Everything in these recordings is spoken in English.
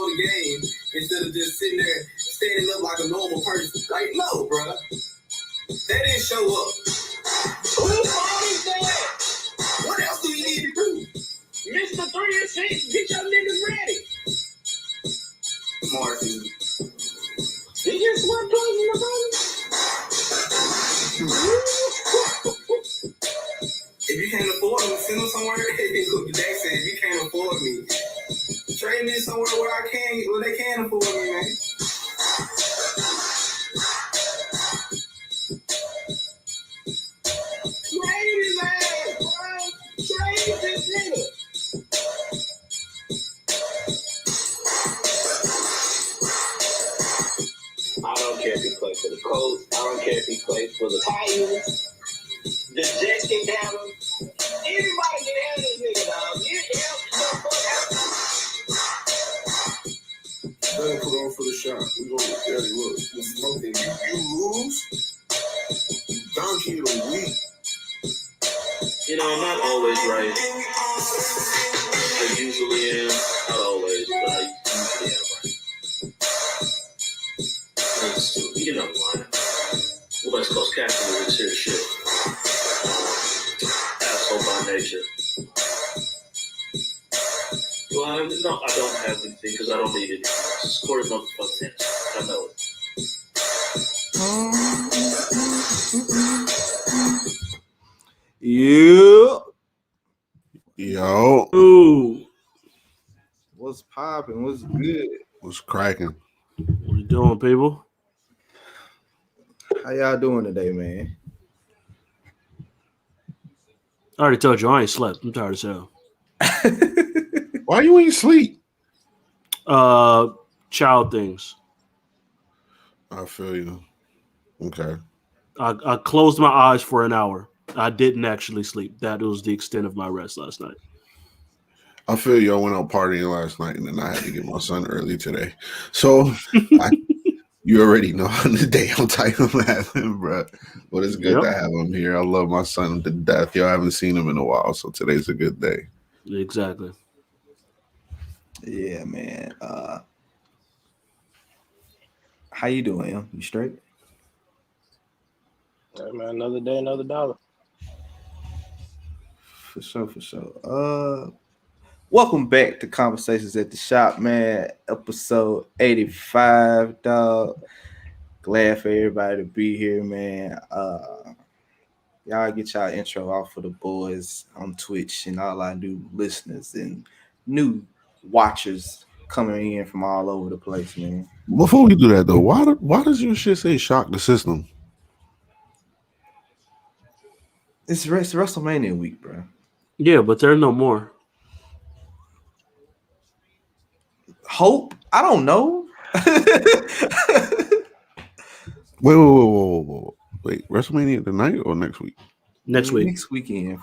before the game instead of just sitting there standing up like a normal person. Like, no, bro. They didn't show up. Who's always that? What else do you need to do? Mr. 3 and 6, get your niggas ready. Martin. Did you sweat clothes in the If you can't afford them, send them somewhere. They said, if you can't afford me, trade me somewhere where they can afford me, man. Trade his ass, bro. Trade this nigga. I don't care if he plays for the Colts. I don't care if he plays for the Titans. The Jets can have him. Anybody can have this nigga, dog. Better put on for the shot. We're going to tell you, look, this smoking. You lose, donkey of the week. You know, I'm not always right. I usually am. Not always, but I usually am right. You know, line. West Coast Captain is serious shit. Asshole by nature. Well, no, I don't have anything because I don't need it. Score motherfucking sense. I know it. Yo. Ooh. What's popping? What's good? What's cracking? What you doing, people? How y'all doing today, man? I already told you I ain't slept. I'm tired as hell. Why you ain't sleep? Child things. I feel you. Okay. I closed my eyes for an hour. I didn't actually sleep. That was the extent of my rest last night. I feel you. I went out partying last night, and then I had to get my son early today. So you already know on the day I'm tight of laughing, bro. But it's good to have him here. I love my son to death. Yo, I haven't seen him in a while, so today's a good day. Exactly. Yeah, man. How you doing, Em? You straight? Hey, man, another day, another dollar. For sure. Welcome back to Conversations at the Shop, man. Episode 85, dog. Glad for everybody to be here, man. Y'all get y'all intro off for the boys on Twitch and all our new listeners and new watchers coming in from all over the place, man. Before we do that, though, why does your shit say shock the system? It's WrestleMania week, bro. Yeah, but there are no more. Hope? I don't know. Wait, WrestleMania tonight or next week? Next week. Next weekend.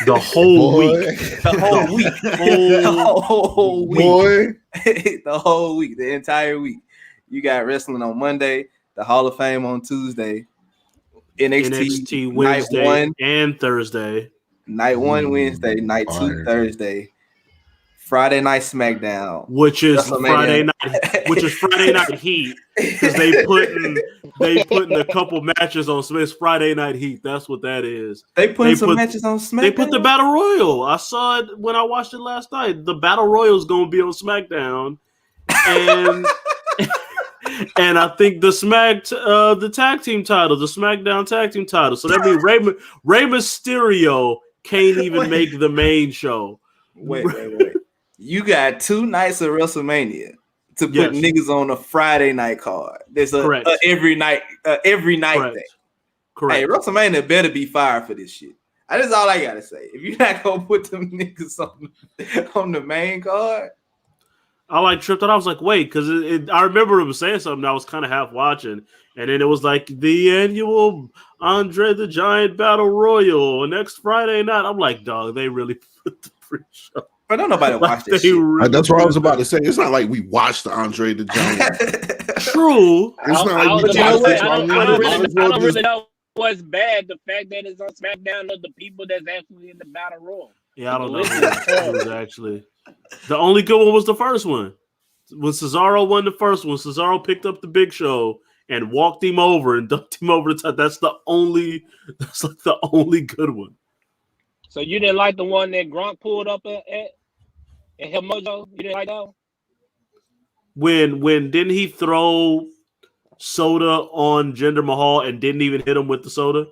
The whole week. The whole week. The whole week. Boy. The whole week. The entire week. You got wrestling on Monday, the Hall of Fame on Tuesday, NXT Wednesday night 1 and Thursday. Night 1 Wednesday, night 2 Thursday. Friday night SmackDown, which is Friday night Heat, because they putting a couple matches on Smith's Friday night Heat. That's what that is. They put some matches on SmackDown. They put the Battle Royal. I saw it when I watched it last night. The Battle Royal is going to be on SmackDown, and and I think the tag team title, the SmackDown tag team title. So that means Rey Mysterio can't even make the main show. Wait. You got 2 nights of WrestleMania to put niggas on a Friday night card. There's a every night Correct. thing. Correct. Hey, WrestleMania better be fired for this shit. That's all I gotta say. If you're not gonna put them niggas on the main card, I like tripped out. I was like, wait, because I remember him saying something. I was kind of half watching, and then it was like the annual Andre the Giant Battle Royal next Friday night. I'm like, dog, they really put the pre-show. But don't nobody watch this shit. Really that's what I was about to say. It's not like we watched the Andre the Giant. True. It's not like I don't really know what's bad. The fact that it's on SmackDown of the people that's actually in the Battle Royal. Yeah, I don't know who was actually. The only good one was the first one. When Cesaro won the first one, Cesaro picked up the Big Show and walked him over and dunked him over the top. That's like the only good one. So you didn't like the one that Gronk pulled up at Hell Mojo? You didn't like that one? When didn't he throw soda on Jinder Mahal and didn't even hit him with the soda?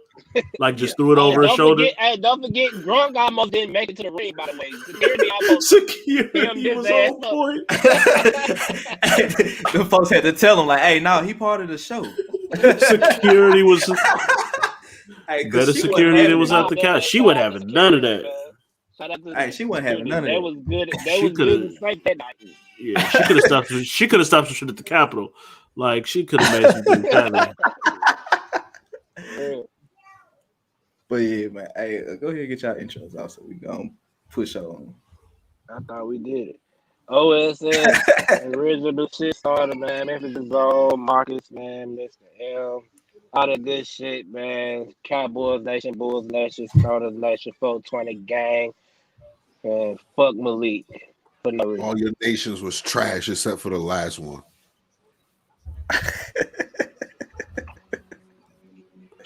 Like just threw it over his shoulder. Don't forget, Gronk almost didn't make it to the ring, by the way. Security almost Security was on point. The folks had to tell him, like, hey, no, he part of the show. Security was better security than was out at the couch. She wasn't having none of that. Hey, she wasn't having none of that. That was good. That was good and safe that night. Yeah, she could have stopped. She could have stopped some shit at the Capitol. Like she could have made some things happen. But yeah, man. Hey, go ahead and get y'all intros out so we gonna push on. I thought we did it. OSS, original shit started, man. Memphis is on, Marcus, man, Mr. L. All that good shit, man. Cowboys Nation, Bulls Nation, Starters Nation, 420 gang. And fuck Malik. For no reason. All your nations was trash except for the last one.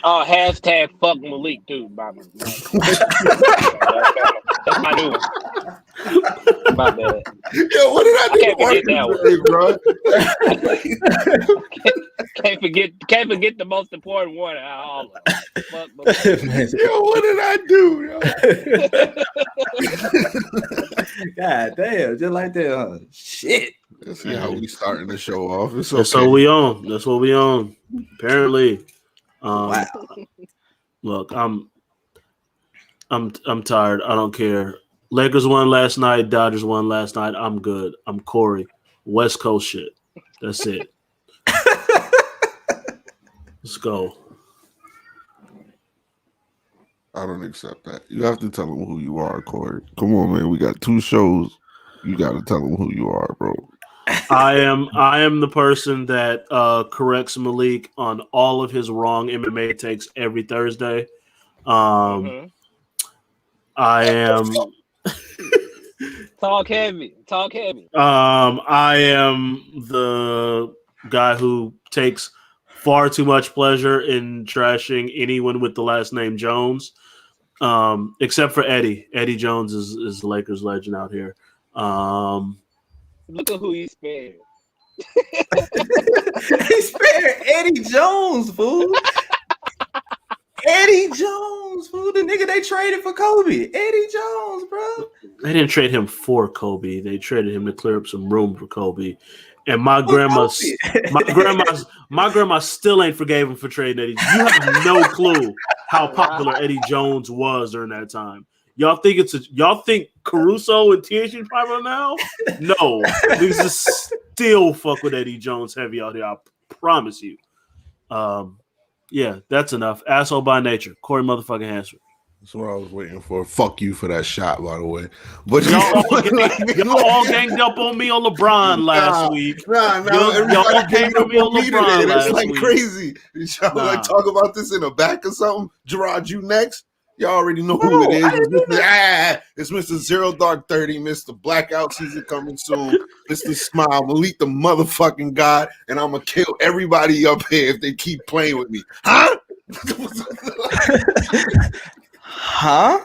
Oh, hashtag fuck Malik, too, Bobby. That's my new one. My bad. Yo, what did I do? Can't forget that one. Can't forget the most important one out of all of them. Fuck Malik. Yo, what did I do? Yo? God damn, just like that, huh? Shit. Let's see how we starting the show off. It's okay. That's what we on. That's what we on. Apparently. Wow. Look, I'm tired. I don't care. Lakers won last night. Dodgers won last night. I'm good. I'm Corey. West Coast shit. That's it. Let's go. I don't accept that. You have to tell them who you are, Corey. Come on, man. We got 2 shows. You got to tell them who you are, bro. I am the person that corrects Malik on all of his wrong MMA takes every Thursday. I am Talk heavy. I am the guy who takes far too much pleasure in trashing anyone with the last name Jones, except for Eddie. Eddie Jones is the Lakers legend out here. Look at who he spared. He spared Eddie Jones, fool. Eddie Jones, fool. The nigga they traded for Kobe. Eddie Jones, bro. They didn't trade him for Kobe. They traded him to clear up some room for Kobe. And my grandma still ain't forgave him for trading Eddie. You have no clue how popular Eddie Jones was during that time. Y'all think Caruso and THC popular now? No, niggas just still fuck with Eddie Jones heavy out here. I promise you. Yeah, that's enough. Asshole by nature, Corey motherfucking Hansford. That's what I was waiting for. Fuck you for that shot, by the way. But y'all all ganged up on me on LeBron last week. Y'all came to me on LeBron last It's like week. crazy. Y'all like talk about this in the back or something? Gerard, you next? Y'all already know who it is. It's Mr. Zero Dark 30, Mr. Blackout season coming soon, Mr. Smile, Malik the motherfucking God, and I'm gonna kill everybody up here if they keep playing with me. Huh? Huh?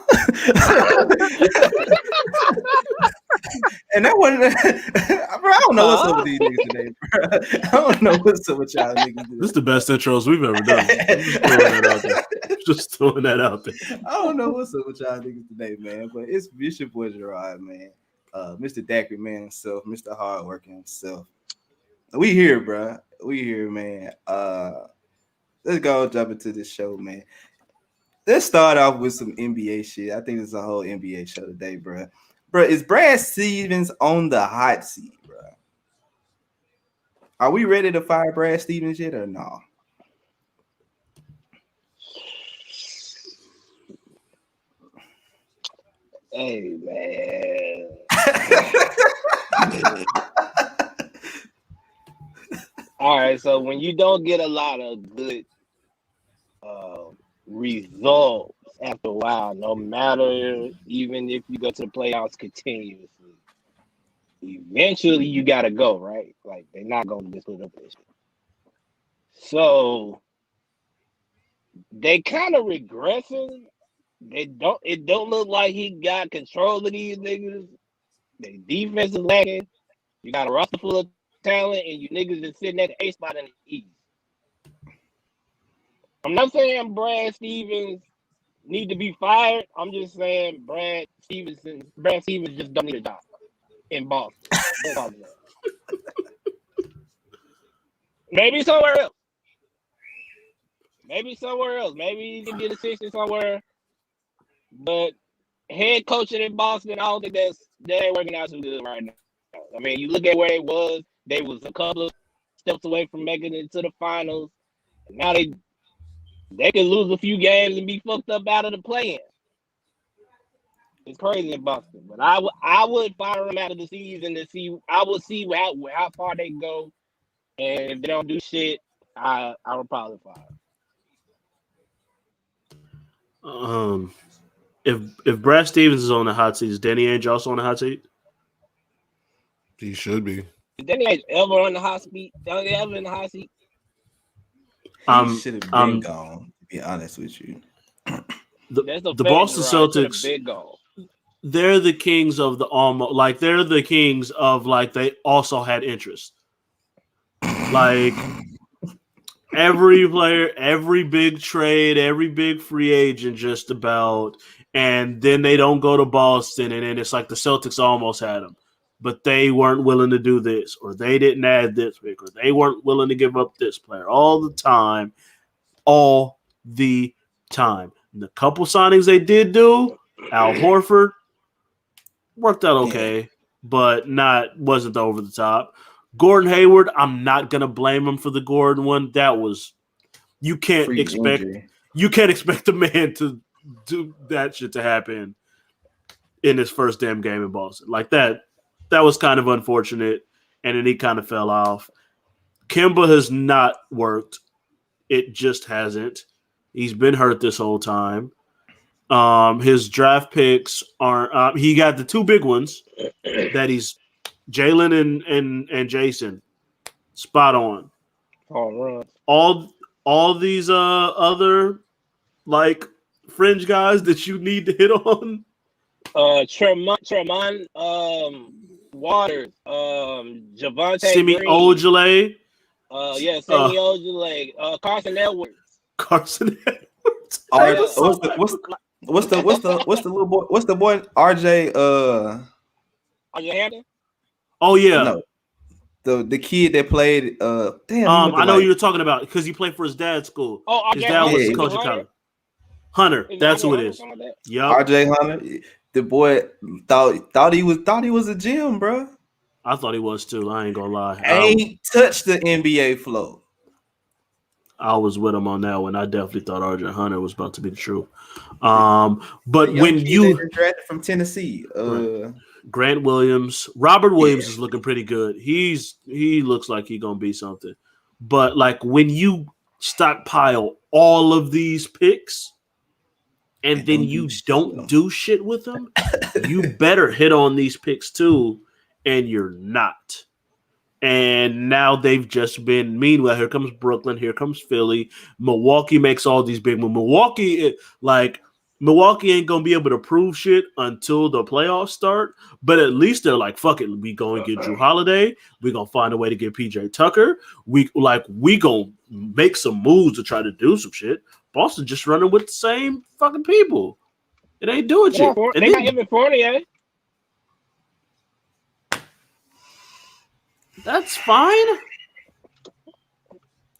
And that wasn't, bro. I don't know what's up with these niggas today, bro. I don't know what's up with y'all niggas today. This is the best intros we've ever done. Just throwing that out there. I don't know what's up with y'all niggas today, man. But it's your boy Gerard, man. Mr. Daiquiri man himself, Mr. Hardworking himself. We here, bro. We here, man. Let's go jump into this show, man. Let's start off with some NBA shit. I think it's a whole NBA show today, bro. Bro, is Brad Stevens on the hot seat, bro? Are we ready to fire Brad Stevens yet or no? Hey, man. All right, so when you don't get a lot of good results after a while, no matter even if you go to the playoffs continuously, eventually you gotta go, right? Like they're not gonna just put up this shit. So they kind of regressing. It don't look like he got control of these niggas. Their defense is lacking. You got a roster full of talent, and you niggas just sitting at the A spot in the East. I'm not saying Brad Stevens need to be fired. I'm just saying Brad Stevens just don't need a job in Boston. That's all I'm saying. Maybe somewhere else. Maybe he can get a assistant somewhere. But head coaching in Boston, I don't think that ain't working out too good right now. I mean, you look at where they was a couple of steps away from making it to the finals. And now they can lose a few games and be fucked up out of the play-in. It's crazy in Boston. But I would fire them out of the season to see. I will see how far they go. And if they don't do shit, I would probably fire them. If Brad Stevens is on the hot seat, is Danny Ainge also on the hot seat? He should be. Is Danny Ainge ever on the hot seat? Ever in the hot seat? He should have been gone, to be honest with you. The Boston Celtics, they're the kings of the almost, like they're the kings of like they also had interest. Like every player, every big trade, every big free agent just about, and then they don't go to Boston, and then it's like the Celtics almost had them, but they weren't willing to do this, or they didn't add this pick, or they weren't willing to give up this player all the time. And the couple signings they did do, Al Horford, worked out okay, but wasn't over the top. Gordon Hayward, I'm not gonna blame him for the Gordon one. That was you can't expect a man to do that shit to happen in his first damn game in Boston. Like that was kind of unfortunate, and then he kind of fell off. Kemba has not worked. It just hasn't. He's been hurt this whole time. His draft picks aren't. He got the two big ones that he's Jalen and Jason, spot on. All these other like fringe guys that you need to hit on. Tremont Waters, Javante Semi Green, Ojale. Semi Ojale, Carson Edwards. What's the little boy? What's the boy? RJ Hampton? Oh yeah. No. The kid that played I know you were talking about because he played for his dad's school. Oh, his dad was coach of college. Hunter, that's who it is. Yep. RJ Hunter. The boy thought he was a gem, bro. I thought he was too. I ain't gonna lie. Ain't touched the NBA flow. I was with him on that one. I definitely thought RJ Hunter was about to be the truth. But when you drafted from Tennessee, Grant Williams, Robert Williams is looking pretty good. He looks like he's gonna be something. But like when you stockpile all of these picks and then you don't do shit with them, you better hit on these picks too, and you're not. And now they've just been. Meanwhile, here comes Brooklyn. Here comes Philly. Milwaukee makes all these big moves. Milwaukee ain't gonna be able to prove shit until the playoffs start. But at least they're like, fuck it, we gonna get Drew Holiday. We gonna find a way to get PJ Tucker. We gonna make some moves to try to do some shit. Boston just running with the same fucking people. It ain't doing shit. They got Evan Fournier. That's fine.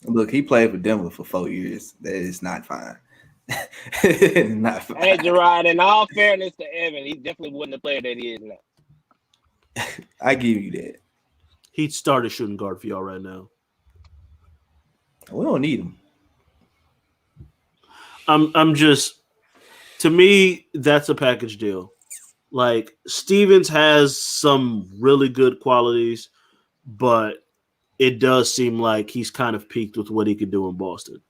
Look, he played for Denver for 4 years. That is not fine. Not fine. Hey, Gerard, in all fairness to Evan, he definitely wasn't the player that he is now. I give you that. He'd start a shooting guard for y'all right now. We don't need him. I'm just, to me, that's a package deal. Like, Stevens has some really good qualities, but it does seem like he's kind of peaked with what he could do in Boston.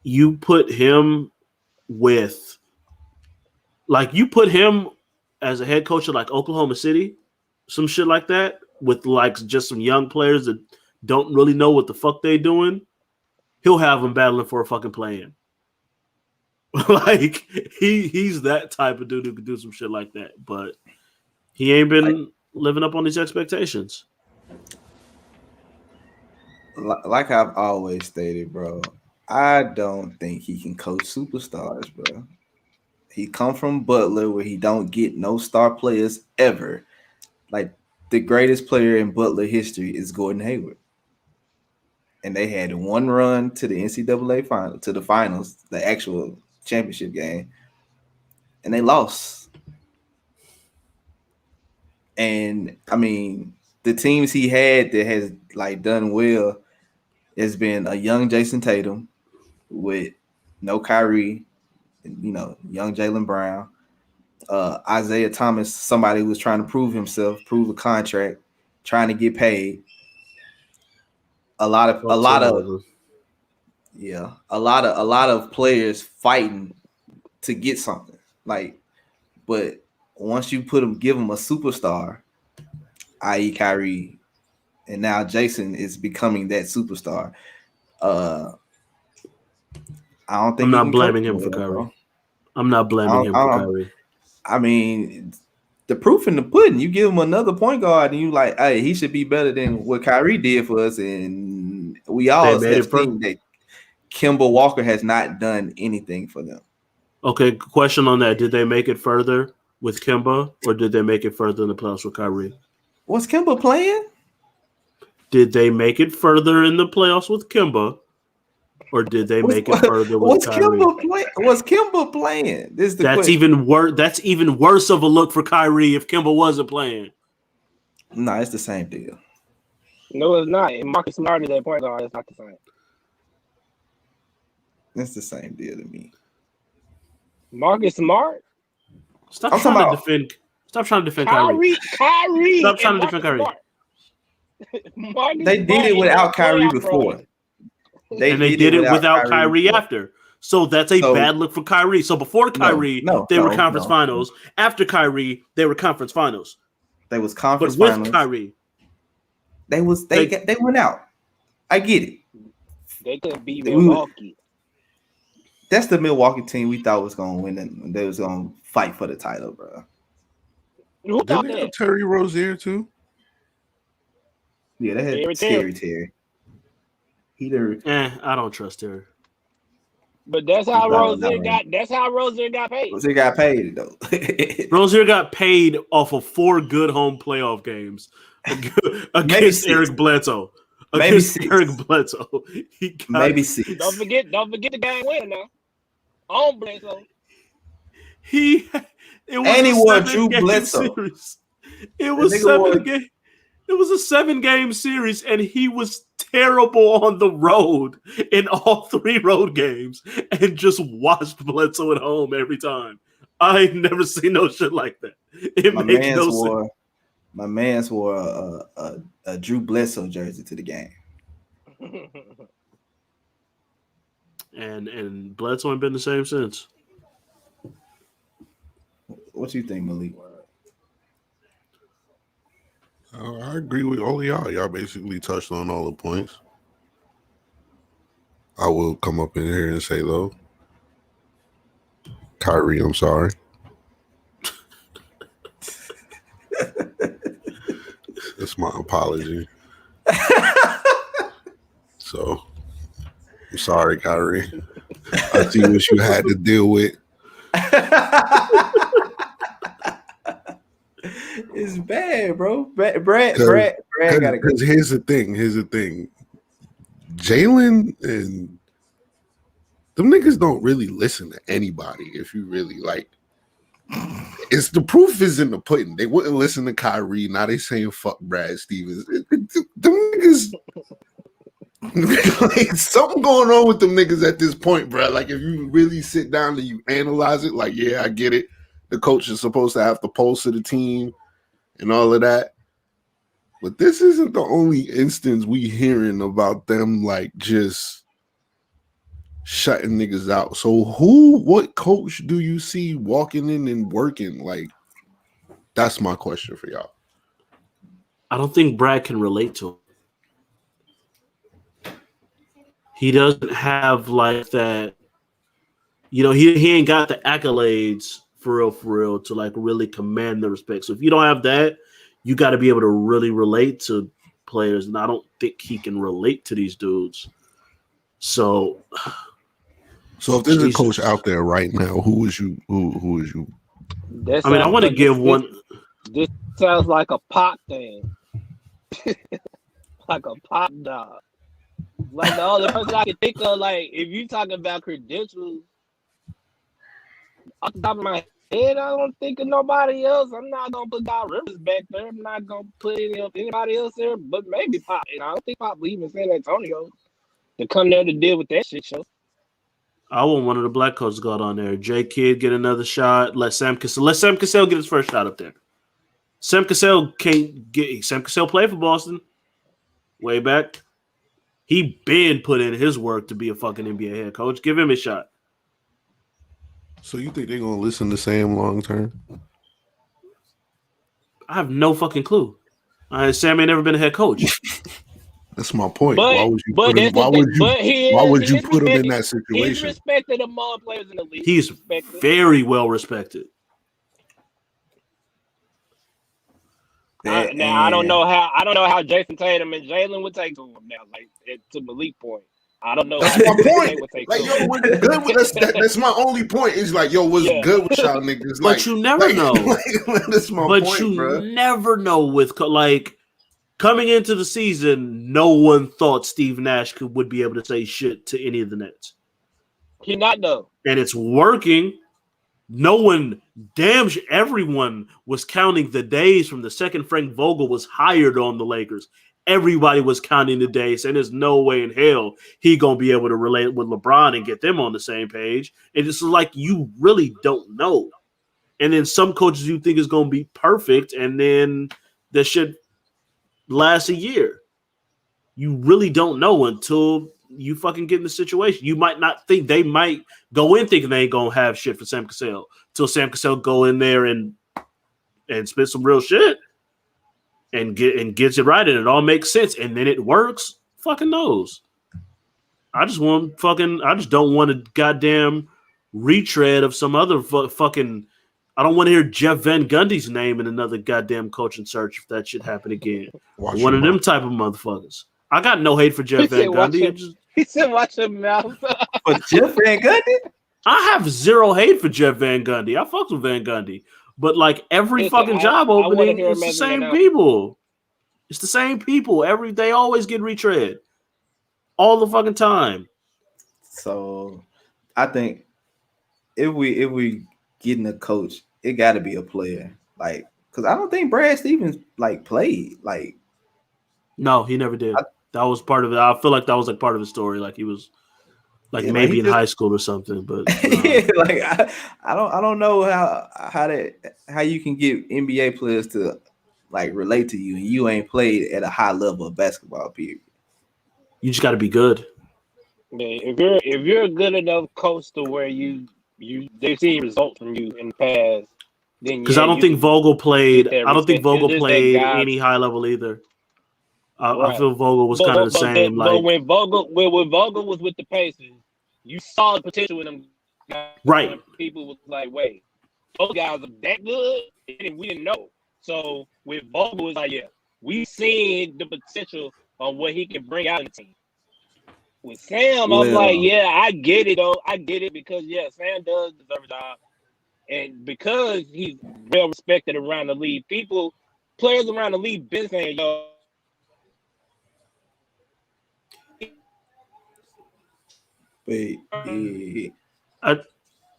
You put him as a head coach of like Oklahoma City, some shit like that with like just some young players that don't really know what the fuck they doing, he'll have them battling for a fucking play-in. Like he's that type of dude who could do some shit like that, but he ain't been living up on these expectations. Like I've always stated, bro, I don't think he can coach superstars, bro. He come from Butler where he don't get no star players ever. Like the greatest player in Butler history is Gordon Hayward. And they had one run to the NCAA final, to the finals, the actual championship game, and they lost. And I mean, the teams he had that has like done well has been a young Jason Tatum with no Kyrie, young Jaylen Brown, Isaiah Thomas, somebody who was trying to prove himself, prove a contract, trying to get paid. A lot of players fighting to get something. Like, but once you give them a superstar, i.e. Kyrie, and now Jason is becoming that superstar. I don't think I'm not blaming him for Kyrie. I'm not blaming him for Kyrie. I mean, the proof in the pudding. You give him another point guard, and you like, hey, he should be better than what Kyrie did for us. And we all have seen that Kemba Walker has not done anything for them. Okay, question on that: did they make it further with Kemba, or did they make it further in the playoffs with Kyrie? Was Kemba playing? Did they make it further in the playoffs with Kemba, or did they make it further with Kyrie? Was Kemba playing? This is the question. That's even worse of a look for Kyrie if Kemba wasn't playing. No, it's the same deal. No, it's not. Marcus Smart is that point guard. It's not the same. It's the same deal to me. Marcus Smart? Stop trying to defend Kyrie. Kyrie. Stop trying to defend Kyrie. They did it without Kyrie before. They did it without Kyrie after. So that's a bad look for Kyrie. So before Kyrie, they were conference finals. After Kyrie, they were conference finals. They was conference finals. But with Kyrie, they went out. I get it. They could beat Milwaukee. That's the Milwaukee team we thought was going to win, and they was going to fight for the title, bro. Who thought that? Terry Rozier too. Yeah, they had Scary Terry. I don't trust Terry. But that's how Rozier got. That's how Rozier got paid. Rozier got paid though. Rozier got paid off of 4 good home playoff games against Eric Bledsoe. Maybe 6. Eric Bledsoe. Maybe 6. Don't forget the game winner now. On Bledsoe. He won Drew Bledsoe. It was 7 games. It was a 7-game series, and he was terrible on the road in all 3 road games, and just watched Bledsoe at home every time. I ain't never seen no shit like that. It makes no sense. My man's wore a Drew Bledsoe jersey to the game. And Bledsoe ain't been the same since. What you think, Malik? I agree with all of y'all. Y'all basically touched on all the points. I will come up in here and say, though, Kyrie, I'm sorry. That's my apology. So, I'm sorry, Kyrie. I see what you had to deal with. It's bad, bro. Brad gotta go. Here's the thing. Jalen and them niggas don't really listen to anybody. If you really like, it's the proof is in the pudding. They wouldn't listen to Kyrie. Now they saying fuck Brad Stevens. Them niggas. Like, something going on with them niggas at this point, bro. Like, if you really sit down and you analyze it, like, yeah, I get it. The coach is supposed to have the pulse of the team and all of that. But this isn't the only instance we hearing about them, like, just shutting niggas out. So what coach do you see walking in and working? Like, that's my question for y'all. I don't think Brad can relate to him. He doesn't have like that. You know, he ain't got the accolades for real to like really command the respect. So if you don't have that, you got to be able to really relate to players, and I don't think he can relate to these dudes. So if there's Jesus. a coach out there right now, who is you? Who is you? I mean, I want to give one. This sounds like a pop thing, like a pop dog. Like the only person I can think of, like if you talking about credentials, off the top of my head, I don't think of nobody else. I'm not gonna put Doc Rivers back there. I'm not gonna put anybody else there, but maybe Pop. And I don't think Pop will even San Antonio to come there to deal with that shit show. I want one of the black coaches to go on there. J Kidd get another shot. Let Sam Cassell get his first shot up there. Sam Cassell played for Boston way back. He been put in his work to be a fucking NBA head coach. Give him a shot. So you think they're gonna listen to Sam long term? I have no fucking clue. Sam ain't never been a head coach. That's my point. But, why would you put him? Why would you put him in that situation? He's respected among players in the league. He's very well respected. Now I don't know how Jason Tatum and Jalen would take to him now, like to Malik point. I don't know. That's my point. Like, yo, what's good with us? That's my only point. Is like, yo, what's good with y'all niggas? Like, but you never know. That's my point, bro. But you never know with like coming into the season, no one thought Steve Nash would be able to say shit to any of the Nets. He not though, and it's working. No one, everyone was counting the days from the second Frank Vogel was hired on the Lakers. Everybody was counting the days, and there's no way in hell he gonna be able to relate with LeBron and get them on the same page. And it's like you really don't know. And then some coaches you think is gonna be perfect, and then that shit lasts a year. You really don't know until you fucking get in the situation. You might not think they might go in thinking they ain't gonna have shit for Sam Cassell till Sam Cassell go in there and spit some real shit and gets it right, and it all makes sense, and then it works. Fucking knows. I just don't want a goddamn retread of some other fucking. I don't want to hear Jeff Van Gundy's name in another goddamn coaching search if that shit happen again. One of them type of motherfuckers. I got no hate for Jeff Van Gundy. He said, "Watch your mouth." For Jeff Van Gundy, I have zero hate for Jeff Van Gundy. I fucks with Van Gundy, but like every fucking job opening, it's the same people. It's the same people. They always get retread all the fucking time. So, I think if we getting a coach, it got to be a player. Like, because I don't think Brad Stevens like played. Like, no, he never did. That was part of it. I feel like that was like part of his story. Like he was, like maybe in high school or something. But like I don't know how you can get NBA players to like relate to you, and you ain't played at a high level of basketball. Period. You just got to be good. Man, if you're a good enough coach to where they've seen results from you in the past, then because I don't think Vogel played. I don't think Vogel played any high level either. I feel Vogel was kind of the same. But when Vogel was with the Pacers, you saw the potential in them guys. Right. People was like, wait, those guys are that good? And we didn't know. So with Vogel, it's like, yeah, we seen the potential of what he can bring out in the team. With Sam, I'm like, yeah, I get it, though. I get it because, yeah, Sam does deserve a job. And because he's well respected around the league, players around the league been saying, yo,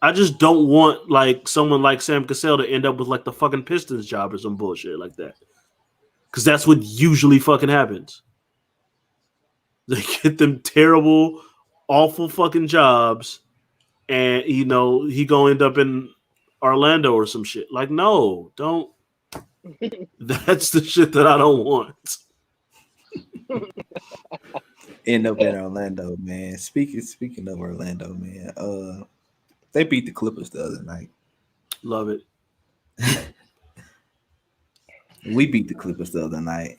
I just don't want like someone like Sam Cassell to end up with like the fucking Pistons job or some bullshit like that. Because that's what usually fucking happens. They get them terrible, awful fucking jobs, and he gonna end up in Orlando or some shit. Like, no, don't. That's the shit that I don't want. End up in Orlando, man. Speaking of Orlando, man, they beat the Clippers the other night. Love it. We beat the Clippers the other night.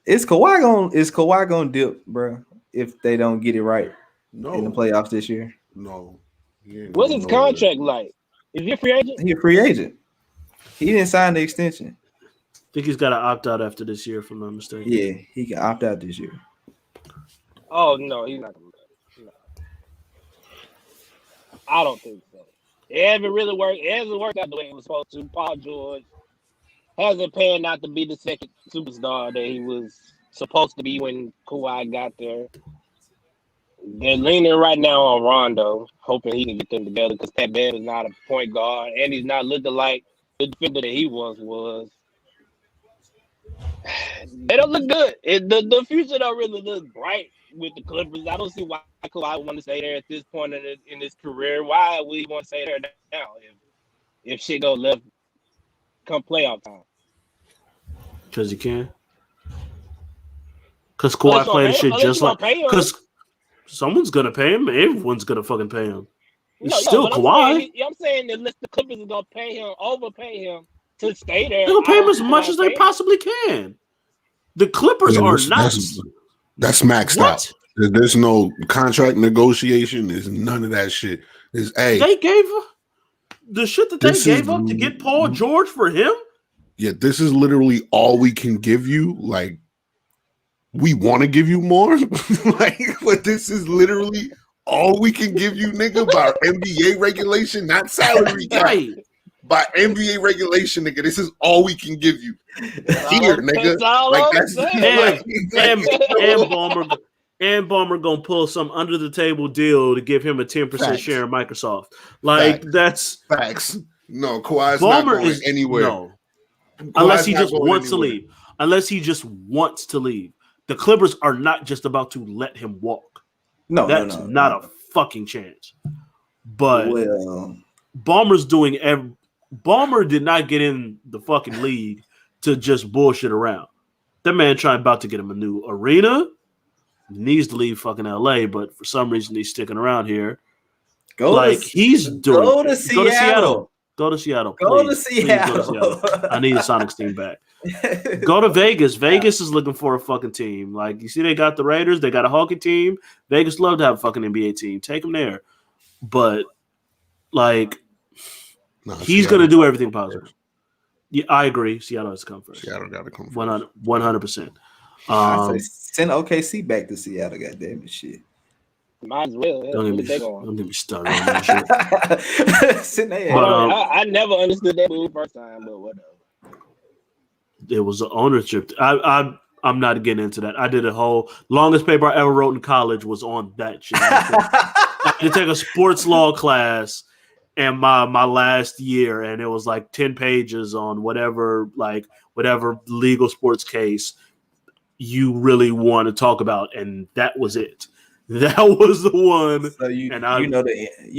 Is Kawhi gonna dip, bro? If they don't get it right in the No, playoffs this year, no. He ain't What's going his nowhere. contract like? Is he a free agent? he a free agent. He didn't sign the extension. I think he's got to opt out after this year, if I'm not mistaken. Yeah, he can opt out this year. Oh no, he's not. No. I don't think so. It hasn't really worked. It hasn't worked out the way it was supposed to. Paul George hasn't panned out to be the second superstar that he was supposed to be when Kawhi got there. They're leaning right now on Rondo, hoping he can get them together because Pat Bev is not a point guard and he's not looking like the defender that he once was. They don't look good. The future don't really look bright with the Clippers. I don't see why Kawhi would want to stay there at this point in his career. Why would he want to stay there now if shit go left come playoff time? Because he can. Because Kawhi playing shit just like. Because someone's gonna pay him. Everyone's gonna fucking pay him. He's still Kawhi. I'm saying unless the Clippers is gonna pay him, overpay him to stay there. They're gonna pay him as much as they possibly can. The Clippers are not. That's maxed out. There's no contract negotiation. There's none of that shit. They gave the shit that they gave up to get Paul George for him. Yeah, this is literally all we can give you. Like, we want to give you more, but this is literally all we can give you, nigga, by NBA regulation, not salary cap. Right. By NBA regulation, nigga, this is all we can give you. Here, nigga. And Ballmer gonna pull some under the table deal to give him a 10% share in Microsoft. Like that's facts. No, Kawhi's not going anywhere. No. Unless he just wants to leave. Unless he just wants to leave. The Clippers are not just about to let him walk. That's not a fucking chance. But Ballmer's doing Ballmer did not get in the fucking league to just bullshit around. That man about to get him a new arena. He needs to leave fucking LA, but for some reason he's sticking around here. Go to Seattle. Go to Seattle. I need the Sonics team back. Go to Vegas. Vegas is looking for a fucking team. Like, you see, they got the Raiders. They got a hockey team. Vegas love to have a fucking NBA team. Take them there. But, like, he's going to do everything possible. Yeah, I agree. Seattle has to come first. Seattle got to come first. 100%. I say send OKC back to Seattle. Goddamn it, shit. Might as well. Don't get me started on that shit. I never understood that move first time, but whatever. It was an ownership. I'm not getting into that. I did a whole longest paper I ever wrote in college was on that shit. I had to take a sports law class in my last year, and it was like 10 pages on whatever legal sports case you really want to talk about, and that was it. That was the one. So you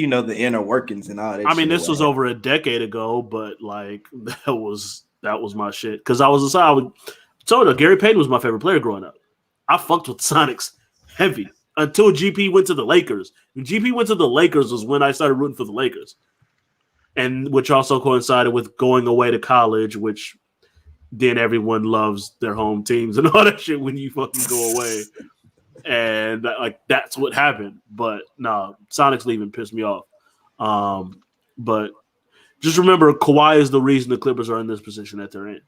know the inner workings and all that. I mean, this was over a decade ago, but like that was my shit. Because I told her Gary Payton was my favorite player growing up. I fucked with the Sonics heavy until GP went to the Lakers. When GP went to the Lakers was when I started rooting for the Lakers, and which also coincided with going away to college, which then everyone loves their home teams and all that shit when you fucking go away. And like that's what happened. But no, Sonics leaving pissed me off. But just remember, Kawhi is the reason the Clippers are in this position that they're in.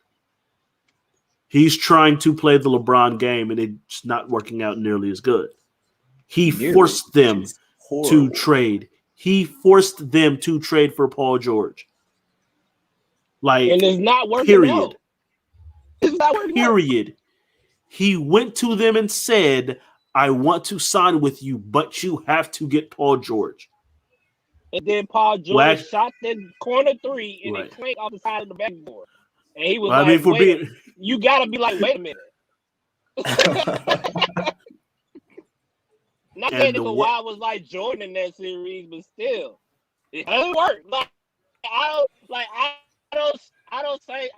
He's trying to play the LeBron game, and it's not working out nearly as good. He forced them to trade. He forced them to trade for Paul George. Like, and it's not working out. It's not working out. He went to them and said, I want to sign with you, but you have to get Paul George. And then Paul George shot that corner three and it clanked off the side of the backboard. And he was you got to be like, wait a minute. Not that Kawhi was like Jordan in that series, but still, it doesn't work. I'm just saying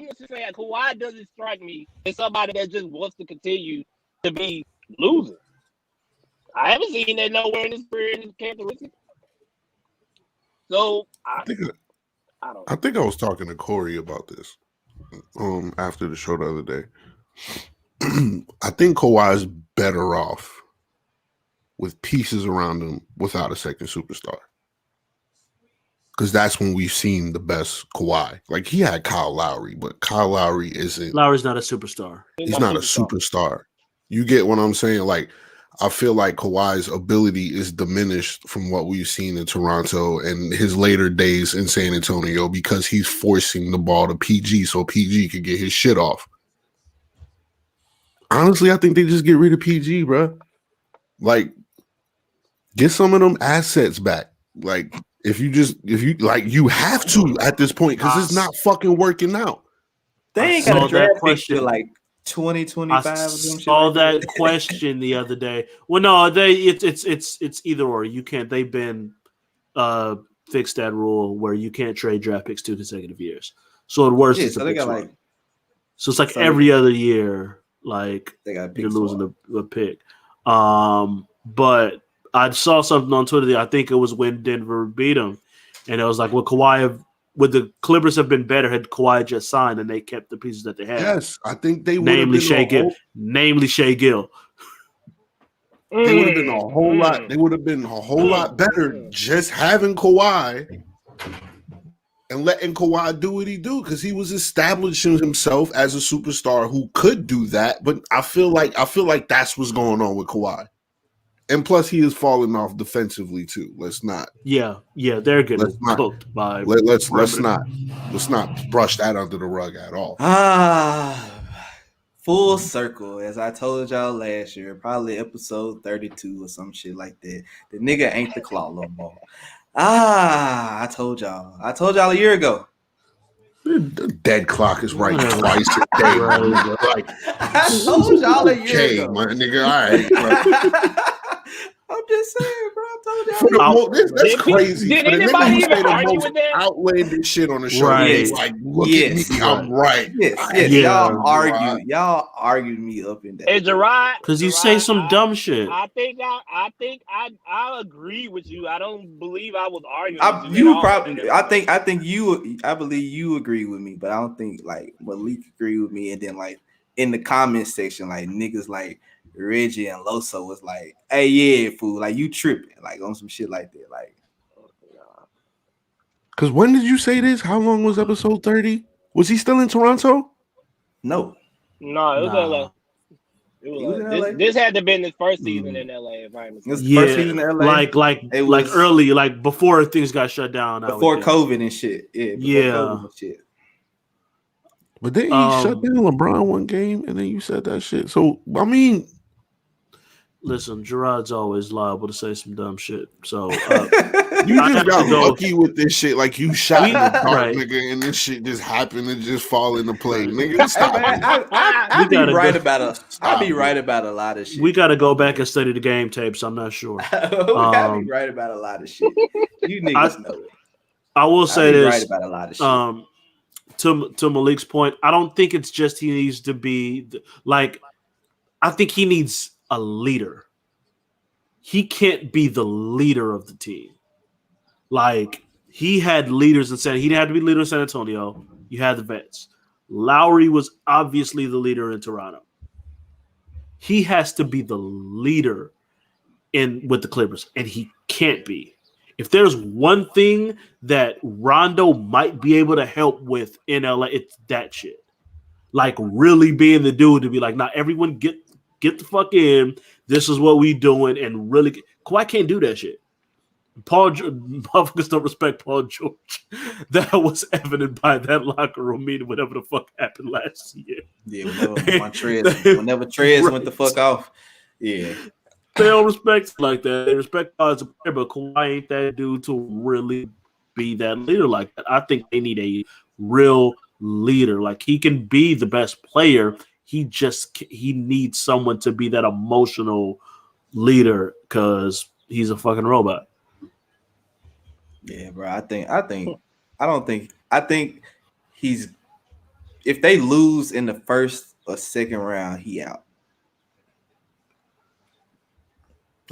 Kawhi doesn't strike me as somebody that just wants to continue to be losing. I haven't seen that nowhere in his career in his characteristics. So I think I was talking to Corey about this. after the show the other day. I think Kawhi is better off with pieces around him without a second superstar. Because that's when we've seen the best Kawhi. Like, he had Kyle Lowry, but Kyle Lowry isn't. Lowry's not a superstar. He's not a superstar. You get what I'm saying? Like, I feel like Kawhi's ability is diminished from what we've seen in Toronto and his later days in San Antonio because he's forcing the ball to PG so PG could get his shit off. Honestly, I think they just get rid of PG, bro. Like, get some of them assets back. Like, if you have to at this point because it's not fucking working out. They ain't got a draft pick till like 2025. I saw that question the other day. Well, no, it's either or. You can't. They've been fixed that rule where you can't trade draft picks 2 consecutive years. So it works. Yeah, so they got like. So it's like every other year, like they got you're losing a pick. But I saw something on Twitter. I think it was when Denver beat them, and it was like, would the Clippers have been better had Kawhi just signed and they kept the pieces that they had? Yes, I think they would. Namely Shea Gill. They would have been a whole lot. They would have been a whole lot better just having Kawhi and letting Kawhi do what he do because he was establishing himself as a superstar who could do that. But I feel like that's what's going on with Kawhi. And plus, he is falling off defensively too. Let's not. Yeah, they're getting cooked by. Let's not brush that under the rug at all. Full circle, as I told y'all last year, probably episode 32 or some shit like that. The nigga ain't the claw no more. I told y'all a year ago. The dead clock is right twice a day. Like, I told y'all a year ago. My nigga, all right. Bro. I'm just saying, bro. I told y'all. That's crazy. Did anybody even argue with that? Outlandish shit on the show. Right. Like, look at me, I'm right. Yes. Yeah. Y'all argued me up in that. Hey, Gerard, Because you say some dumb shit. I think I agree with you. I don't believe I was arguing. I believe you agree with me, but I don't think like Malik agree with me. And then like in the comment section, like niggas like Reggie and Loso was like, "Hey, yeah, fool, like you tripping, like on some shit like that." Like, because when did you say this? How long was episode 30? Was he still in Toronto? No, it was LA. This had to have been his first season in LA. If I'm first season in LA. Like early, like before things got shut down. Before COVID and shit. Yeah. But then he shut down LeBron one game, and then you said that shit. So I mean, listen, Gerard's always liable to say some dumb shit. So you just got lucky with this shit. Like you shot in the dark, nigga, and this shit just happened to just fall into play. Nigga, stop. I be right about a lot of shit. We got to go back and study the game tapes. I'm not sure. We gotta be right about a lot of shit. You niggas know it. I will say this. Right about a lot of shit. To Malik's point, I don't think it's just he needs to be like. I think he needs a leader. He can't be the leader of the team. Like he had leaders in he didn't have to be leader in San Antonio. You had the vets. Lowry was obviously the leader in Toronto. He has to be the leader with the Clippers, and he can't be. If there's one thing that Rondo might be able to help with in LA, it's that shit. Like really being the dude to be like, nah, everyone get the fuck in. This is what we doing, and really, Kawhi can't do that shit. Motherfuckers don't respect Paul George. That was evident by that locker room meeting, whatever the fuck happened last year. Yeah, whenever Trez went the fuck off. Yeah. They don't respect like that. They respect as a player, but Kawhi ain't that dude to really be that leader like that. I think they need a real leader. Like he can be the best player. He needs someone to be that emotional leader because he's a fucking robot. Yeah, bro. I think he's if they lose in the first or second round, he out.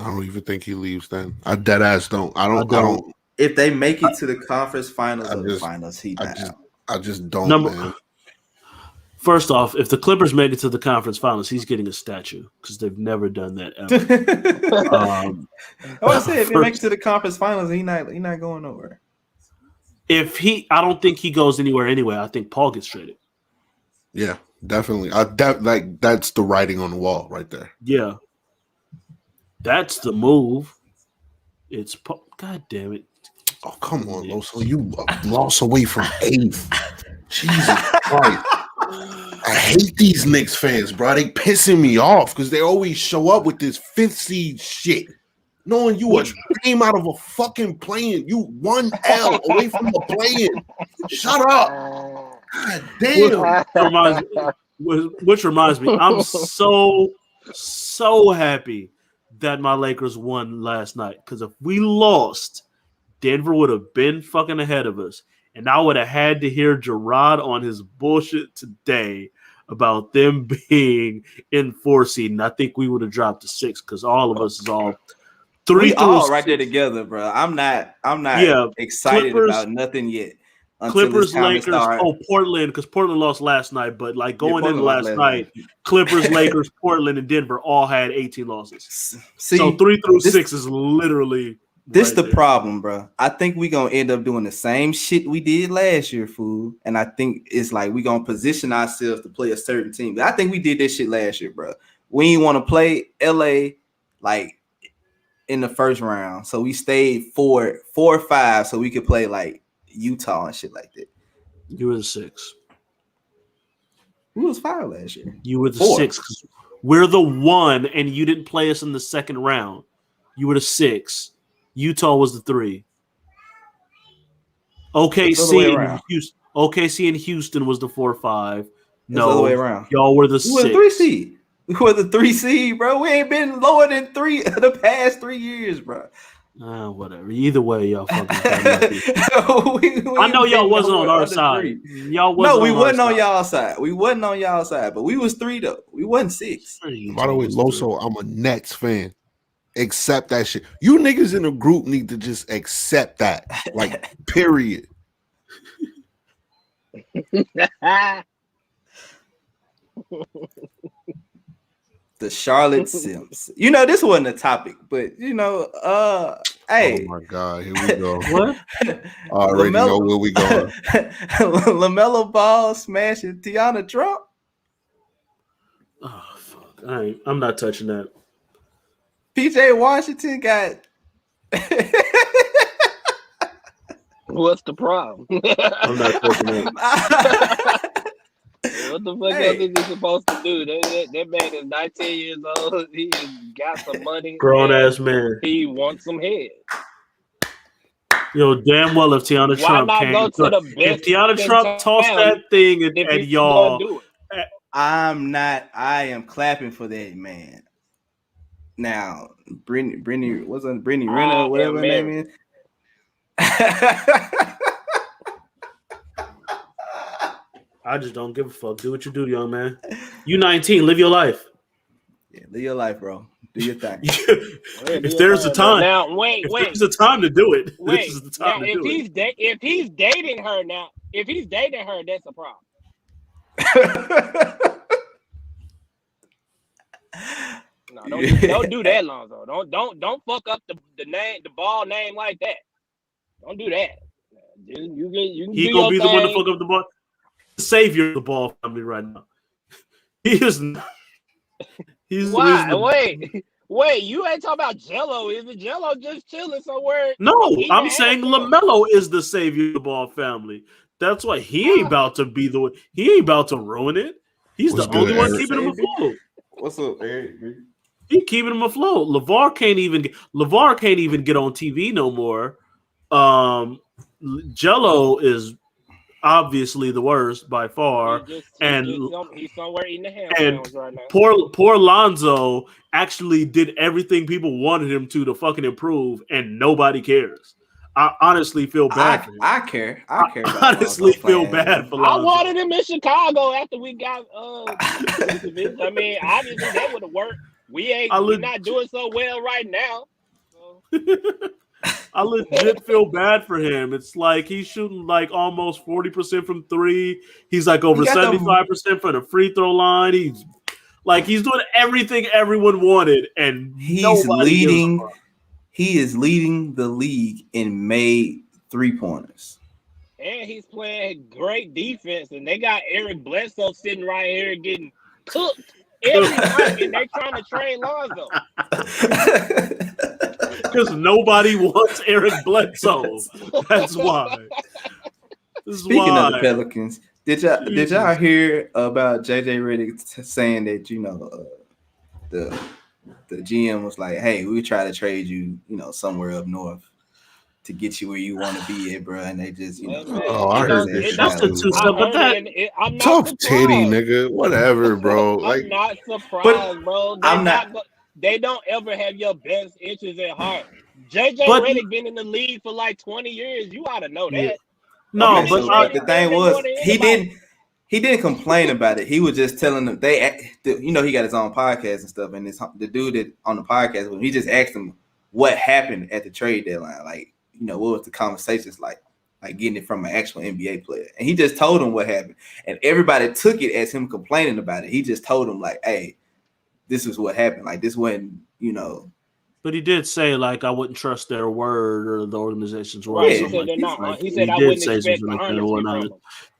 I don't even think he leaves then. I dead ass don't. I don't. If they make it to the conference finals or the finals, he not out. I just don't, man. First off, if the Clippers make it to the conference finals, he's getting a statue because they've never done that ever. I said if he makes it to the conference finals, he not going nowhere. I don't think he goes anywhere anyway. I think Paul gets traded. Yeah, definitely. That's the writing on the wall right there. Yeah, that's the move. It's God damn it. Oh, come on, Loso. You lost away from 8th. Jesus Christ. I hate these Knicks fans, bro. They pissing me off because they always show up with this 5th seed shit. Knowing you a game out of a fucking play-in. You 1 L away from the play-in. Shut up. God damn. Which reminds me, I'm so happy that my Lakers won last night. Because if we lost, Denver would have been fucking ahead of us. And I would have had to hear Gerard on his bullshit today about them being in 4 seed. And I think we would have dropped to 6 because all of us is all 3 we all right there together, bro. I'm not excited about nothing yet. Clippers, Lakers, Portland, because Portland lost last night, but like going into last night, Clippers, Lakers, Portland, and Denver all had 18 losses. See, so 3 through 6 is literally this right the there. Problem, bro. I think we're gonna end up doing the same shit we did last year, fool. And I think it's like we're gonna position ourselves to play a certain team. But I think we did this shit last year, bro. We didn't want to play LA like in the first round, so we stayed 4 or 5, so we could play like Utah and shit like that. You were the 6. Who was 5 last year? You were the 6 because we're the 1, and you didn't play us in the second round. You were the 6. Utah was the 3. OKC and Houston was the 4-5. No, the other way around. Y'all were the 6. We were the 3 seed. We were the 3 seed, bro. We ain't been lower than 3 the past 3 years, bro. Whatever. Either way, y'all fucking. I know y'all wasn't on our side. Y'all wasn't. No, we wasn't on y'all side. We wasn't on y'all side, but we was 3 though. We wasn't 6. By the way, Loso, I'm a Nets fan. Accept that shit. You niggas in the group need to just accept that. Like, period. The Charlotte Sims. You know, this wasn't a topic, but you know, hey. Oh my God, here we go. What? I already know where we going. LaMelo Ball smashing Tiana Trump. Oh fuck! I'm not touching that. PJ Washington got. What's the problem? I'm not touching that. What the fuck else is he supposed to do? That man is 19 years old. He has got some money. Grown ass man. He wants some head. Yo, damn well if Tiana Trump came. If Tiana Trump tossed that thing at y'all. I am clapping for that man. Now, Brittany, what's on Brittany Renner, whatever her name is. I just don't give a fuck. Do what you do, young man. You 19, live your life. Yeah, live your life, bro. Do your thing. If there's a time, now wait. There's a time to do it. This is the time now, to do it. If he's dating her now, that's a problem. No, don't do that, Lonzo. Don't fuck up the name, the ball name like that. Don't do that. He gonna be the one to fuck up the ball. Savior of the ball family right now. He is not. Why? Wait, you ain't talking about Jello. Is it Jello just chilling somewhere? No, I'm saying LaMelo is the savior of the ball family. That's why he ain't about to be the one. He ain't about to ruin it. He's the only one keeping him afloat. What's up, Eric? He keeping him afloat. LeVar can't even get on TV no more. Jello is obviously the worst by far, he's somewhere eating the ham right now. Poor Lonzo actually did everything people wanted him to fucking improve, and nobody cares. I honestly feel bad for him. I care. I honestly feel bad for Lonzo. I wanted him in Chicago after we got. I mean, obviously that would have worked. We're not doing so well right now. So. I legit feel bad for him. It's like he's shooting like almost 40% from three. He's like over 75% from the free throw line. He's doing everything everyone wanted, and He's nobody gives a leading. fuck. He is leading the league in made 3-pointers. And he's playing great defense, and they got Eric Bledsoe sitting right here getting cooked every night, and they're trying to trade Lonzo. Because nobody wants Eric Bledsoe. That's why. Speaking of the Pelicans, did y'all hear about JJ Redick saying that the GM was like, "Hey, we try to trade you, somewhere up north to get you where you want to be at, bro," and they just, I heard this. That's the two stuff, but that I'm not tough surprised. titty, nigga. Whatever, bro. I'm not surprised, bro. They don't ever have your best interests at heart. JJ Redick been in the league for like 20 years. You ought to know that. Yeah. No, okay, but the thing was, he didn't complain about it. He was just telling them he got his own podcast and stuff, and the dude that on the podcast with him, he just asked him what happened at the trade deadline, like what was the conversations like getting it from an actual NBA player, and he just told him what happened, and everybody took it as him complaining about it. He just told him like, "Hey, this is what happened. Like this wasn't, But he did say like I wouldn't trust their word or the organization's word. Right, he said they're not. He said I wouldn't expect honesty from them.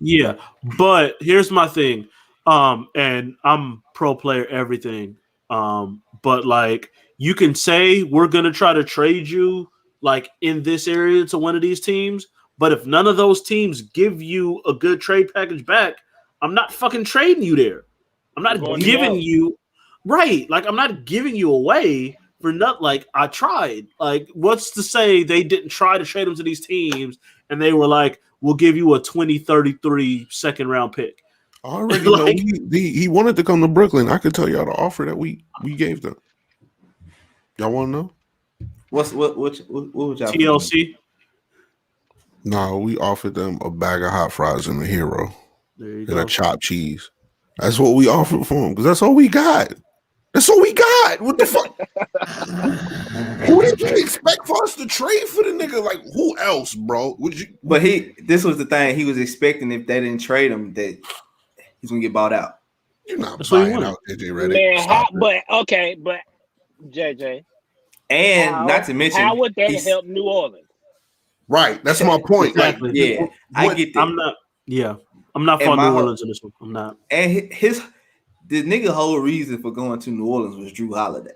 Yeah, but here's my thing. And I'm pro player everything. But like you can say we're gonna try to trade you like in this area to one of these teams, but if none of those teams give you a good trade package back, I'm not fucking trading you there. I'm not giving you right. Like I'm not giving you away. For not like I tried. Like, what's to say they didn't try to trade him to these teams and they were like, "We'll give you a 2033 second round pick." I already know he wanted to come to Brooklyn. I could tell y'all the offer that we gave them. Y'all want to know? What would y'all TLC? No, we offered them a bag of hot fries and a hero and a chopped cheese. That's what we offered for them because that's all we got. That's all we got. What the fuck? Who did you expect for us to trade for the nigga? Like, who else, bro? Would you? But this was the thing. He was expecting if they didn't trade him that he's gonna get bought out. You're not buying out JJ Redick. Man, but JJ. And not to mention, how would that help New Orleans? Right. That's my point. Exactly. Like, yeah, I get that. I'm not for New Orleans in this one. I'm not. And the nigga whole reason for going to New Orleans was Drew Holiday.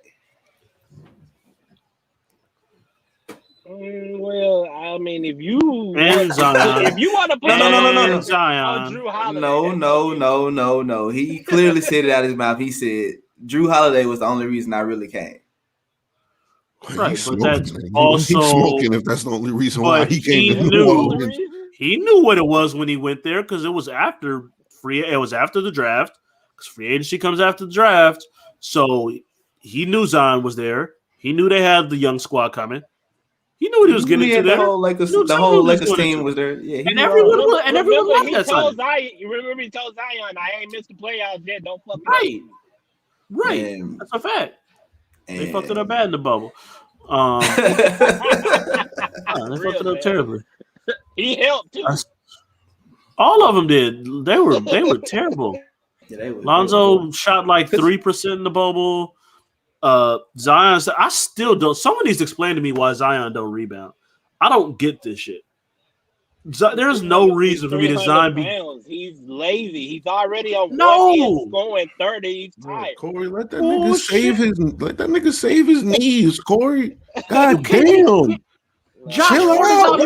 Well, I mean, if you and Zion. If you want to put no, Zion, Drew Holiday, no. He clearly said it out of his mouth. He said Drew Holiday was the only reason I really came. Right, but that's also smoking if that's the only reason why he came. He knew what it was when he went there because it was after the draft. Because free agency comes after the draft, so he knew Zion was there. He knew they had the young squad coming. He knew what he was getting into there. The whole Lakers team was there. Yeah, and everyone loved that Zion. Remember, he told Zion, "I ain't missed the playoffs yet. Don't fuck right." Right, that's a fact. They fucked it up bad in the bubble. They fucked it up terribly. He helped too. All of them did. They were terrible. Yeah, Lonzo shot like 3% in the bubble. Zion said, I still don't. Someone needs to explain to me why Zion don't rebound. I don't get this shit. There's no reason for me to Zion be. He's lazy. He's already on scoring 30. He's tired. Corey, let that nigga save his knees, Corey. God damn. Josh chill out.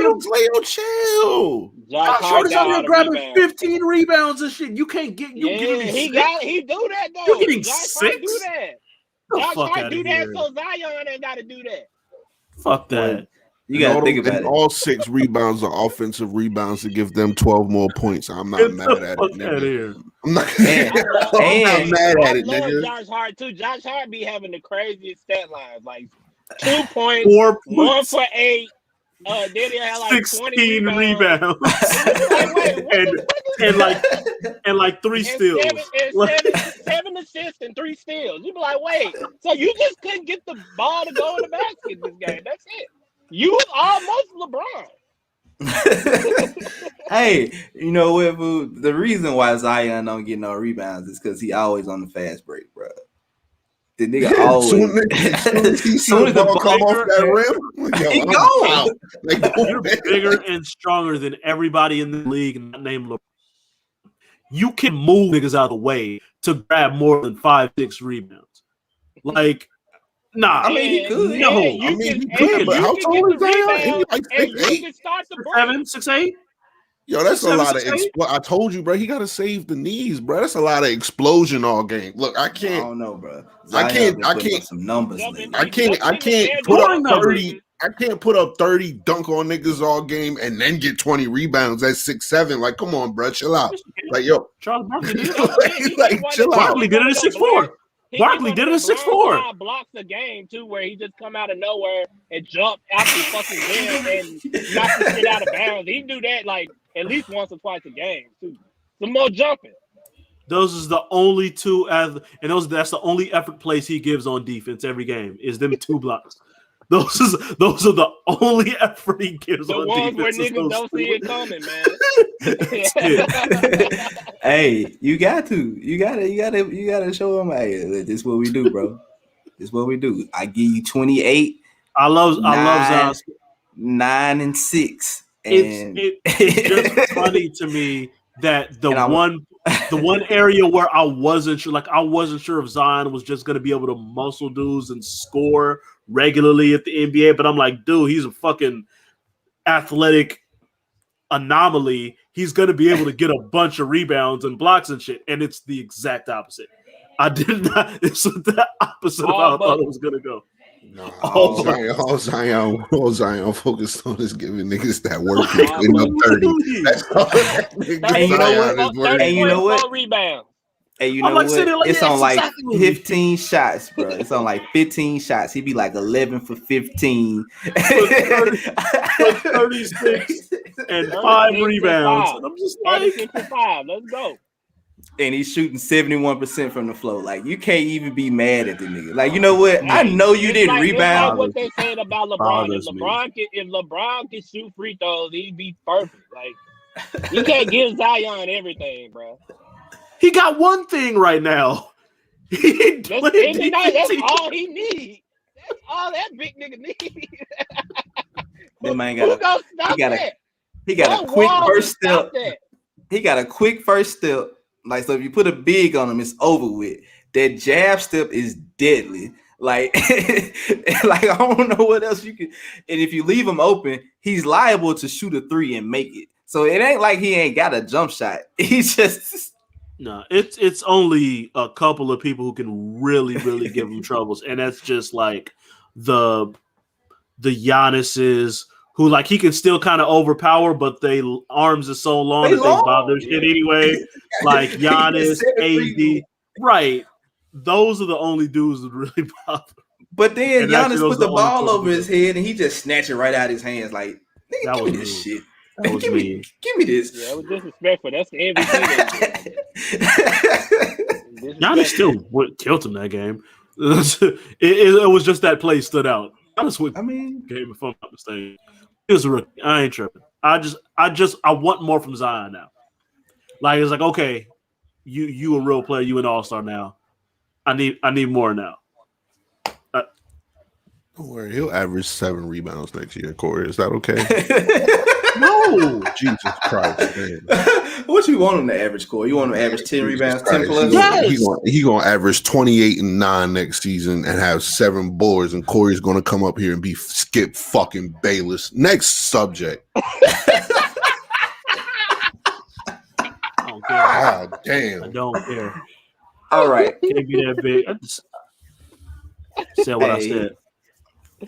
Chill. Josh Hart's out here grabbing 15 rebounds and shit. You can't get you. He do that though. You're getting Josh 6. Hart do that. Josh Hart do that, so Zion ain't got to do that. Fuck that. You got to think about it. All 6 rebounds are offensive rebounds to give them 12 more points. I'm not mad at it, nigga. I'm not mad at it, nigga. Josh Hart too. Josh Hart be having the craziest stat lines, like 2 points, 4 points, 1 for 8. Then he had like 16 rebounds. and like 3 steals. 7 assists and 3 steals. You be like, wait, so you just couldn't get the ball to go in the basket this game? That's it. You almost LeBron. Hey, you know what, boo? The reason why Zion don't get no rebounds is because he always on the fast break, bro. The nigga always. soon as the ball come off that rim, he go. Like, you're bigger and stronger than everybody in the league named LeBron. You can move niggas out of the way to grab more than 5-6 rebounds. Like, nah. I mean, he could. No, he could. But how tall is Zion? Like 6'8"? 6'8"? Yo, that's a lot of. 6'8"? I told you, bro. He got to save the knees, bro. That's a lot of explosion all game. Look, I can't. I don't know, bro. I can't. Some numbers. I can't put up 30. I can't put up 30, dunk on niggas all game, and then get 20 rebounds at 6'7". Like, come on, bro, chill out. Like, yo, Charles Barkley did like, chill out. Barkley did it at 6'4". Barkley did it at 6'4". Blocks the game too, where he just come out of nowhere and jump out the fucking rim and knock the shit out of bounds. He do that like at least once or twice a game too. Some more jumping. Those is the only two, that's the only effort plays he gives on defense every game. Is them 2 blocks. Those are the only effort he gives on defense. The ones where niggas don't see it coming, man. Hey, you gotta show them. Hey, this is what we do, bro. This is what we do. I give you 28. I love Zion. 9 and 6. It's just funny to me that the one area where I wasn't sure if Zion was just going to be able to muscle dudes and score regularly at the NBA, but I'm like, dude, he's a fucking athletic anomaly. He's going to be able to get a bunch of rebounds and blocks and shit, and it's the exact opposite. It's the opposite of how I thought it was going to go. No, all Zion focused on is giving niggas that work and putting up 30. That's all that nigga you know what? Rebound. Hey, you know what? It's on like 15 shots, bro. It's on like 15 shots. He'd be like 11 for 15. 36 and 5 rebounds. And I'm just like, 5. Let's go. And he's shooting 71% from the floor. Like, you can't even be mad at the nigga. Like, you know what? I know you didn't rebound. Like what they said about LeBron. If LeBron can shoot free throws, he'd be perfect. Like, you can't give Zion everything, bro. He got one thing right now. That's all he needs. That's all that big nigga needs. That man he got a quick first step. He got a quick first step. Like, so if you put a big on him, it's over with. That jab step is deadly. Like, like I don't know what else you can. And if you leave him open, he's liable to shoot a 3 and make it. So it ain't like he ain't got a jump shot. He's just no. It's only a couple of people who can really give him troubles, and that's just like the Giannis's. Who, like, he can still kind of overpower, but they arms are so long that they bother shit anyway. Like Giannis, AD, right? Those are the only dudes that really bother. But then Giannis put the ball over his head and he just snatched it right out of his hands. Like, nigga, give me this shit. Give me this. Yeah, it was disrespectful. That's the MVP. Giannis still killed him that game. It was just that play stood out. Giannis would game if I'm not mistaken. He was a rookie. I ain't tripping. I want more from Zion now. Like, it's like, okay, you a real player, you an all-star now. I need more now. Don't worry, he'll average 7 rebounds next year, Corey. Is that okay? No. Jesus Christ, man. What you want him to average, Corey? You want him to average 10 rebounds, 10 plus? Yes. He gonna average 28 and 9 next season and have 7 boards, and Corey's gonna come up here and be Skip fucking Bayless. Next subject. God damn. I don't care. All right. Can't be that big. I just said what I said.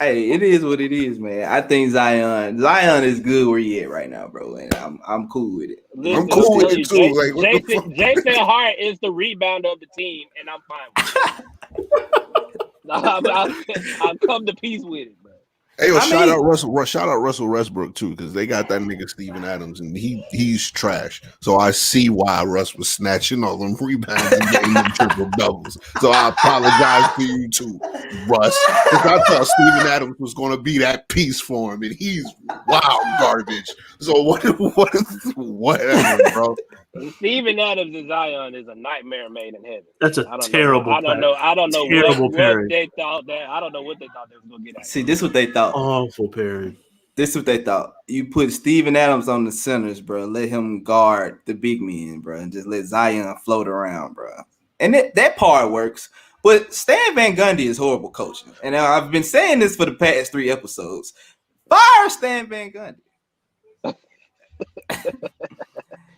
Hey, it is what it is, man. I think Zion is good where he at right now, bro, and I'm cool with it. Listen, I'm cool with it too. Jason Hart is the rebounder of the team, and I'm fine with it. I'll come to peace with it, bro. Hey, shout out Russell Westbrook too, because they got that nigga Steven Adams, and he's trash. So I see why Russ was snatching all them rebounds and getting them triple doubles. So I apologize to you too. Russ. Because I thought Steven Adams was going to be that piece for him, and he's wild garbage. So whatever, bro. Steven Adams and Zion is a nightmare made in heaven. That's a terrible. I don't know terrible what pairing. they thought that. I don't know what they thought they was gonna get out. See, this is what they thought. Awful pairing. This is what they thought. You put Steven Adams on the centers, bro. Let him guard the big men, bro, and just let Zion float around, bro. And that part works. But Stan Van Gundy is horrible coaching. And I've been saying this for the past 3 episodes. Fire Stan Van Gundy.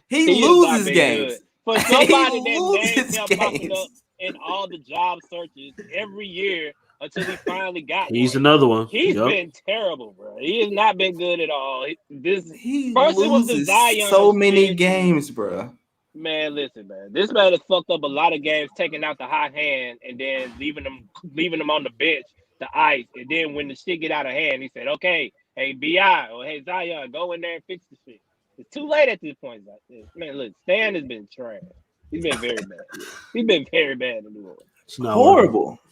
he loses games. Good. For somebody that names him popping up in all the job searches every year until he finally got He's one. another one. He's been terrible, bro. He has not been good at all. He first it was the loses Zion so many shit. games, bro. Man, listen, man. This man has fucked up a lot of games, taking out the hot hand and then leaving them on the bench, the ice. And then when the shit get out of hand, he said, "Okay, hey Bi or hey Zion, go in there and fix the shit." It's too late at this point. Man, look, Stan has been trash. He's been very bad. He's been very bad in New Orleans.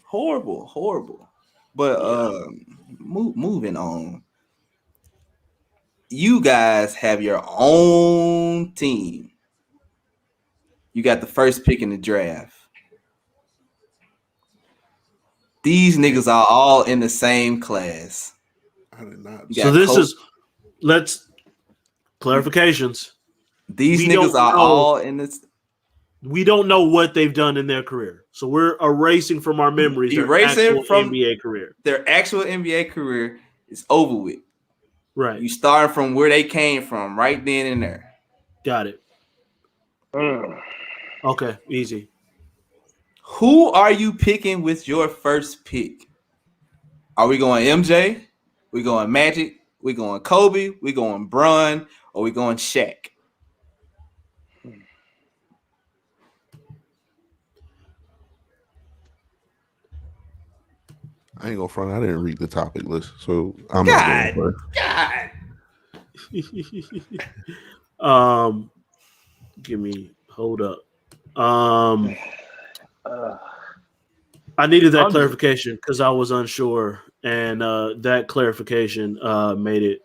Horrible. But moving on. You guys have your own team. You got the first pick in the draft. These niggas are all in the same class. I did not. So this is clarifications. These niggas are all in this. We don't know what they've done in their career, so we're erasing from our memories their actual NBA career. Their actual NBA career is over with. Right. You start from where they came from, right then and there. Got it. Okay, easy. Who are you picking with your first pick? Are we going MJ? We going Magic? We going Kobe? We going Bron? Or we going Shaq? I ain't gonna front. I didn't read the topic list, so I'm not going God. Give me. Hold up. I needed that clarification because I was unsure, and that clarification made it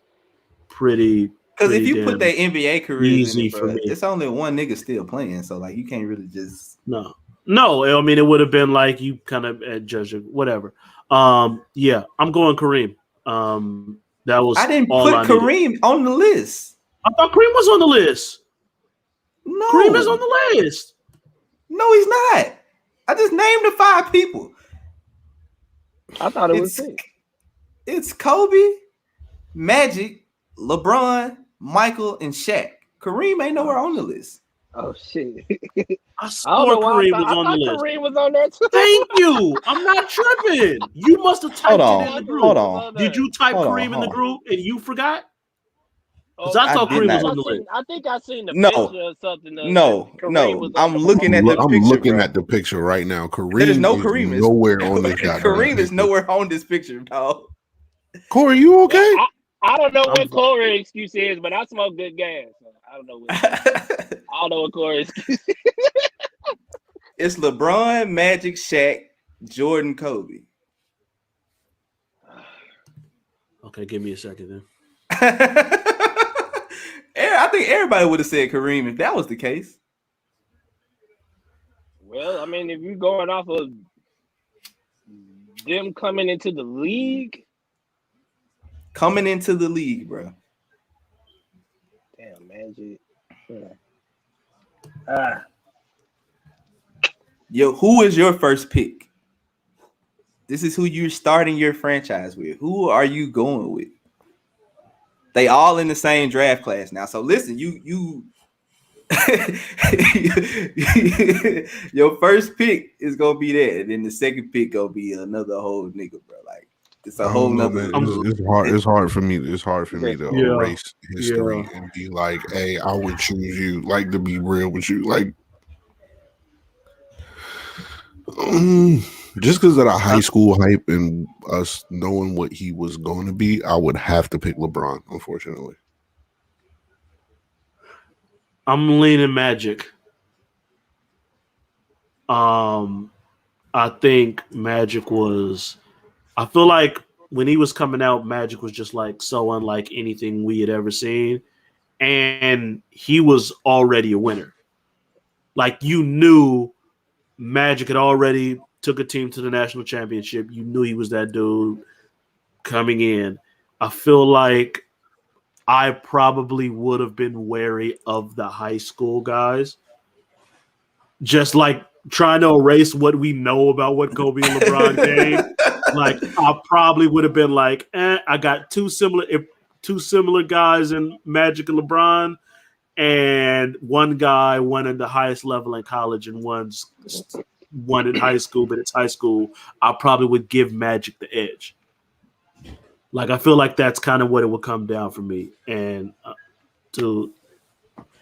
pretty. Because if you put that NBA career easy in it, bro, for me, it's only one nigga still playing, so like you can't really just no. I mean, it would have been like you kind of judge it, whatever. Yeah, I'm going Kareem. That was I didn't all put I Kareem needed. on the list. I thought Kareem was on the list. No, Kareem is on the list. No, he's not. I just named the 5 people. I thought it was 6. It's Kobe, Magic, LeBron, Michael, and Shaq. Kareem ain't nowhere on the list. Oh shit! I swore Kareem was on the list. Kareem was on there too. Thank you. I'm not tripping. You must have typed it in the group. Hold on. Did you type Kareem in the group and you forgot? Because I thought Kareem was on the list. I think I seen the picture or something. No. I'm looking at the picture. I'm looking at the picture right now. Kareem There's no is Kareem nowhere on this goddamn Kareem is picture. nowhere on this picture, dog. Corey, you okay? I don't know what Corey's excuse is, but I smoke good gas. So I don't know what Corey's excuse is. It's LeBron, Magic, Shaq, Jordan, Kobe. Okay, give me a second then. I think everybody would have said Kareem if that was the case. Well, I mean, if you're going off of them coming into the league. Coming into the league, bro. Damn, Magic. Yo, who is your first pick? This is who you're starting your franchise with. Who are you going with? They all in the same draft class now. So listen, you your first pick is gonna be that, and then the second pick gonna be another whole nigga, bro. Like it's a whole nother. It's hard for me. It's hard for me to erase history and be like, "Hey, I would choose you." Like to be real with you, like just because of the high school hype and us knowing what he was going to be, I would have to pick LeBron. Unfortunately, I'm leaning Magic. I think Magic was. I feel like when he was coming out, Magic was just like so unlike anything we had ever seen, and he was already a winner. Like you knew Magic had already took a team to the national championship. You knew he was that dude coming in. I feel like I probably would have been wary of the high school guys, just like trying to erase what we know about what Kobe and LeBron gave. Like I probably would have been like, I got two similar guys in Magic and LeBron, and one guy won at the highest level in college and one in high school, but it's high school. I probably would give Magic the edge. Like I feel like that's kind of what it would come down for me, and to.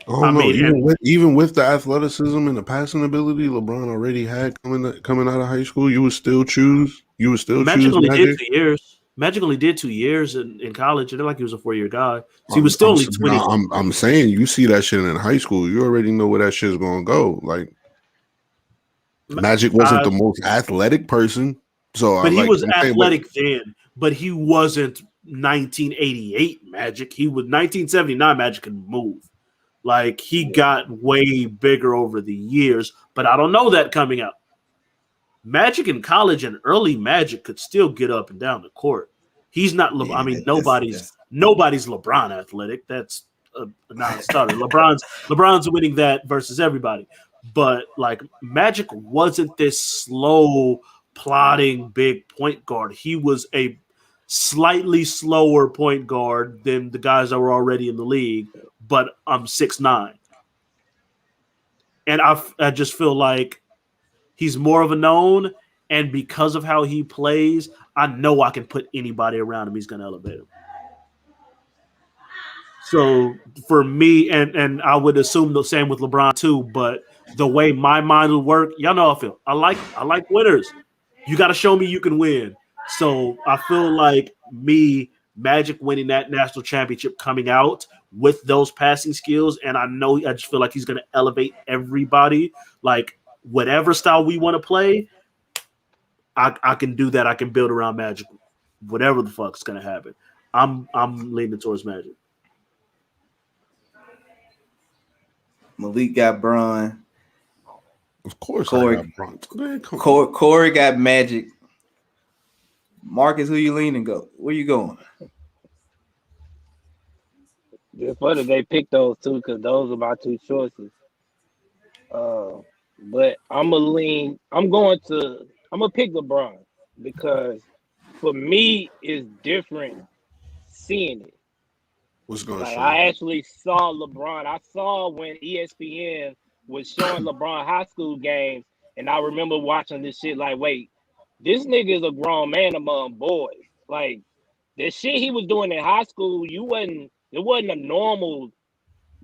I mean, even with the athleticism and the passing ability LeBron already had coming out of high school, you would still choose. Magic only did 2 years. Magic only did 2 years in college. It didn't like he was a 4-year guy. So he was still only 20. I'm saying you see that shit in high school. You already know where that shit's gonna go. Like Magic wasn't the most athletic person. But he was athletic then, but he wasn't 1988 Magic. He was 1979 Magic could move. Like he got way bigger over the years, but I don't know that coming out. Magic in college and early Magic could still get up and down the court. He's not. I mean, nobody's LeBron athletic. That's a non-starter. LeBron's winning that versus everybody. But like Magic wasn't this slow, plodding big point guard. He was a slightly slower point guard than the guys that were already in the league. But I'm 6'9", and I just feel like he's more of a known, and because of how he plays, I know I can put anybody around him. He's going to elevate him. So for me, and I would assume the same with LeBron too. But the way my mind will work, y'all know how I feel. I like winners. You got to show me you can win. So I feel like Magic winning that national championship coming out with those passing skills, and I just feel like he's going to elevate everybody. Like whatever style we want to play, I can do that. I can build around Magic. Whatever the fuck's going to happen, I'm leaning towards Magic. Malik got Bron. Of course, Corey got Magic. Marcus, who you leaning? Go. Where you going? It's funny they picked those two because those are my two choices. But I'm gonna pick LeBron because for me it's different seeing it. What's going Like show? I actually saw LeBron. I saw when ESPN was showing LeBron high school games, and I remember watching this shit like, wait, this nigga is a grown man among boys. Like the shit he was doing in high school, it wasn't a normal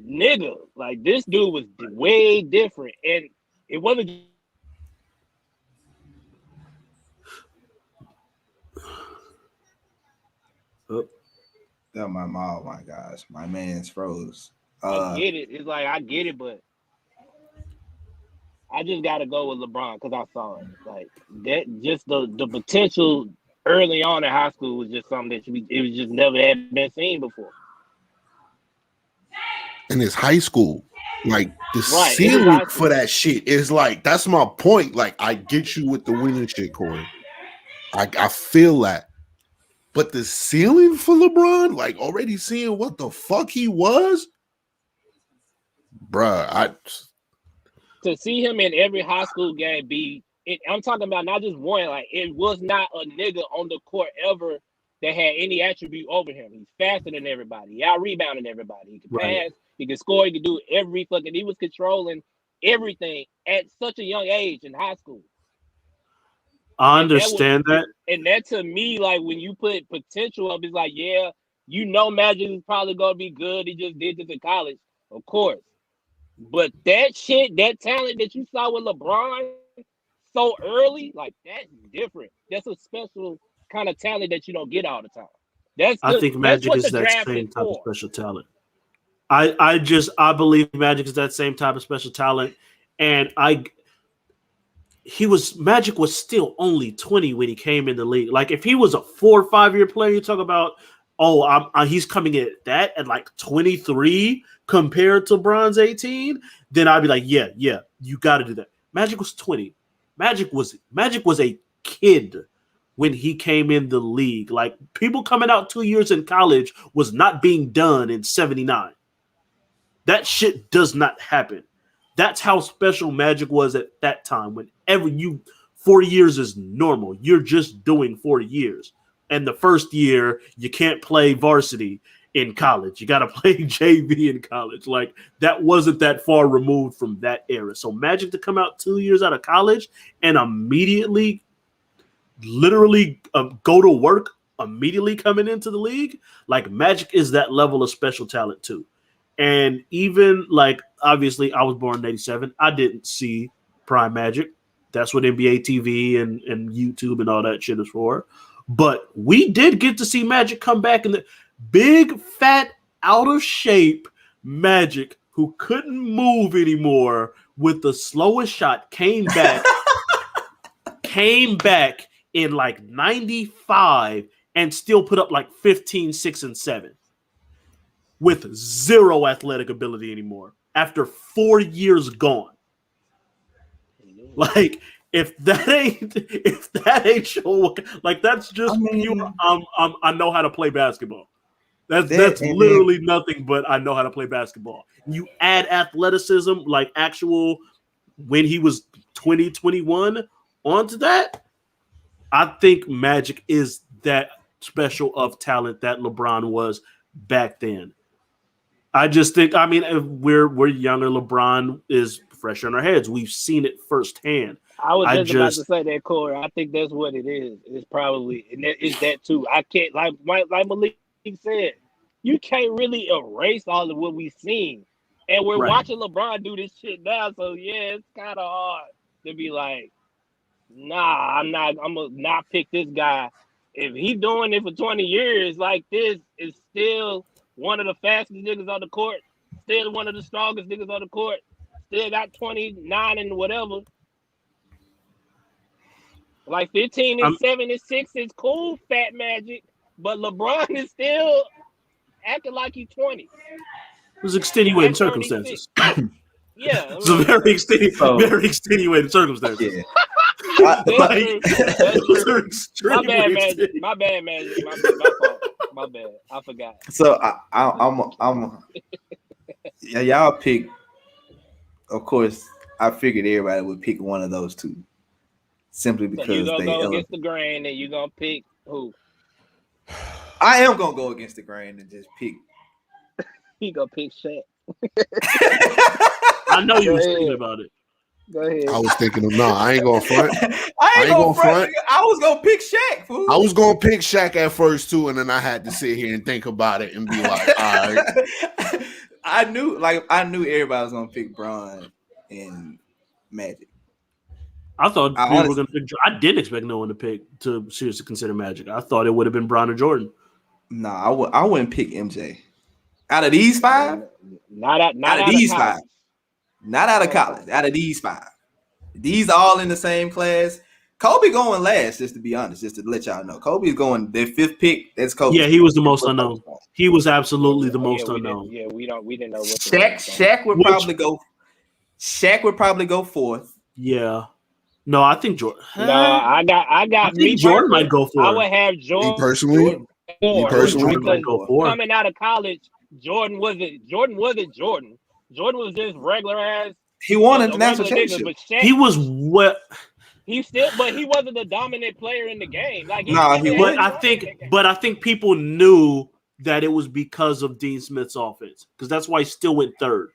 nigga. Like this dude was way different, and it wasn't. Oh my gosh, my man's froze. I get it. It's like I get it, but I just gotta go with LeBron because I saw it. Like that, just the potential early on in high school was just something that it was just never had been seen before. And it's high school. Like the ceiling for that shit is like, that's my point. Like I get you with the winning shit, Corey. I feel that. But the ceiling for LeBron, like already seeing what the fuck he was, bruh. To see him in every high school game I'm talking about not just one, like it was not a nigga on the court ever that had any attribute over him. He's faster than everybody. He out-rebounding everybody. He can pass, he can score, he can do he was controlling everything at such a young age in high school. I understand that. And that to me, like when you put potential up, it's like, yeah, Magic is probably gonna be good. He just did this in college, of course. But that shit, that talent that you saw with LeBron so early, like that's different. That's a special kind of talent that you don't get all the time. I think Magic is that same type of special talent. I believe Magic is that same type of special talent, and Magic was still only 20 when he came in the league. Like if he was a 4 or 5 year player, you talk about, he's coming in at like 23 compared to Bron's 18, then I'd be like, yeah, you got to do that. Magic was 20. Magic was a kid when he came in the league. Like people coming out 2 years in college was not being done in 79. That shit does not happen. That's how special Magic was at that time. Whenever 4 years is normal. You're just doing 4 years. And the first year, you can't play varsity in college. You got to play JV in college. Like, that wasn't that far removed from that era. So Magic to come out 2 years out of college and immediately, literally go to work immediately coming into the league, like Magic is that level of special talent too. And even like, obviously, I was born in 87. I didn't see Prime Magic. That's what NBA TV and YouTube and all that shit is for. But we did get to see Magic come back in the big, fat, out of shape Magic who couldn't move anymore with the slowest shot came back in like 95 and still put up like 15, 6, and 7 with zero athletic ability anymore after 4 years gone. Like, if that ain't show, like that's just pure. I know how to play basketball. That's literally nothing but I know how to play basketball. You add athleticism, like actual when he was 20, 21 onto that, I think Magic is that special of talent that LeBron was back then. I just think, I mean, we're younger. LeBron is fresh in our heads. We've seen it firsthand. I was just about to say that, Corey. I think that's what it is. It's probably, and it's that too. I can't, like Malik said, you can't really erase all of what we've seen. And we're watching LeBron do this shit now. So, yeah, it's kind of hard to be like, nah, I'm going to not pick this guy. If he's doing it for 20 years like this, is still one of the fastest niggas on the court, still one of the strongest niggas on the court, still got 29 and whatever. Like 15 and 7 and 6 is cool, Fat Magic, but LeBron is still acting like he's 20. It was extenuating circumstances. Yeah. It's a very extenuating circumstances. Yeah. My bad, Magic. My fault. My bad. I forgot. So I'm yeah, y'all pick. Of course, I figured everybody would pick one of those two, simply because so you're gonna go against the grain, and you're gonna pick who? I am gonna go against the grain and just pick. He gonna pick Shaq. I know you was thinking about it. Go ahead. I was thinking of I ain't going front. I ain't going front. I was gonna pick Shaq. Fool. I was gonna pick Shaq at first too, and then I had to sit here and think about it and be like, all right. I knew everybody was gonna pick Bron and Magic. I thought people were gonna pick. I didn't expect no one to seriously consider Magic. I thought it would have been Bron or Jordan. No, I wouldn't pick MJ. Out of these five, not out of these college. five, not out of college. Out of these five, these all in the same class. Kobe going last, just to be honest, just to let y'all know. Kobe's going their fifth pick. That's Kobe. Yeah, he was the most unknown. He was absolutely the most unknown. We didn't know what. Shaq would probably go. Shaq would probably go fourth. Yeah. No, I think Jordan. No, I got. I think Jordan might go fourth. I would have Jordan. Me personally, might go fourth. Coming out of college, Jordan wasn't Jordan. Jordan was just regular ass. He won a national championship. He was what? He wasn't the dominant player in the game. Like he wasn't. I think people knew that it was because of Dean Smith's offense, because that's why he still went third.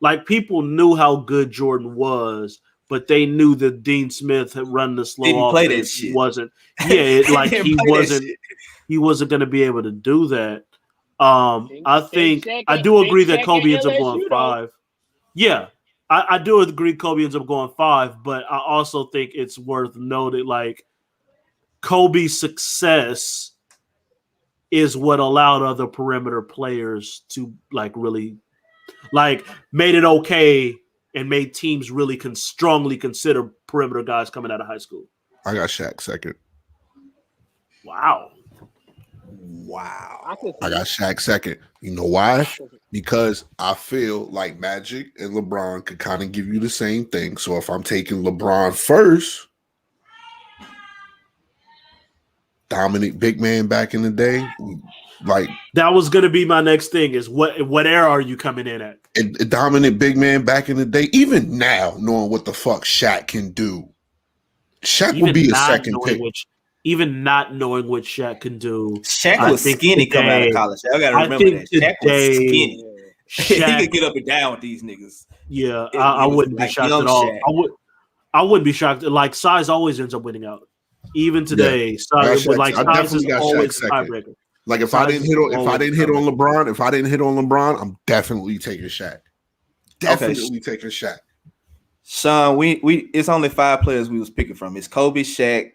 Like people knew how good Jordan was, but they knew that Dean Smith had run the slow offense. He wasn't going to be able to do that. I do agree that Kobe ends up going 5. Yeah, I do agree Kobe ends up going 5, but I also think it's worth noting, like, Kobe's success is what allowed other perimeter players to, like, really, like, made it okay and made teams really strongly consider perimeter guys coming out of high school. I got Shaq second. Wow. Wow. I got Shaq second. You know why? Because I feel like Magic and LeBron could kind of give you the same thing. So if I'm taking LeBron first, dominant big man back in the day, like that was going to be my next thing is what era are you coming in at? A dominant big man back in the day, even now, knowing what the fuck Shaq can do, Shaq would be a second pick. Even not knowing what Shaq can do. Shaq was skinny coming out of college. I gotta remember that. Shaq was skinny. He could get up and down with these niggas. Yeah, I wouldn't be shocked at all. I wouldn't be shocked. Like size always ends up winning out. Even today, size is always a tiebreaker. Like if I didn't hit on LeBron, I'm definitely taking Shaq. Definitely taking Shaq. Sean, we it's only 5 players we was picking from. It's Kobe, Shaq,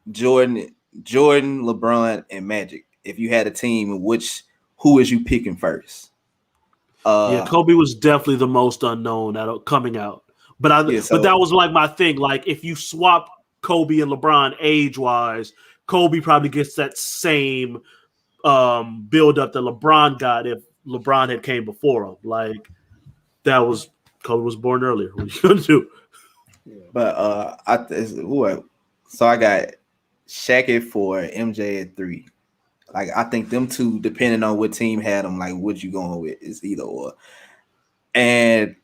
Jordan, LeBron, and Magic. If you had a team, who is you picking first? Kobe was definitely the most unknown coming out. But that was like my thing. Like if you swap Kobe and LeBron age-wise, Kobe probably gets that same build up that LeBron got if LeBron had came before him. Like Kobe was born earlier. What are you gonna do? But so I got Shaq at 4, MJ at 3. Like I think them two, depending on what team had them, like what you going with is either or. And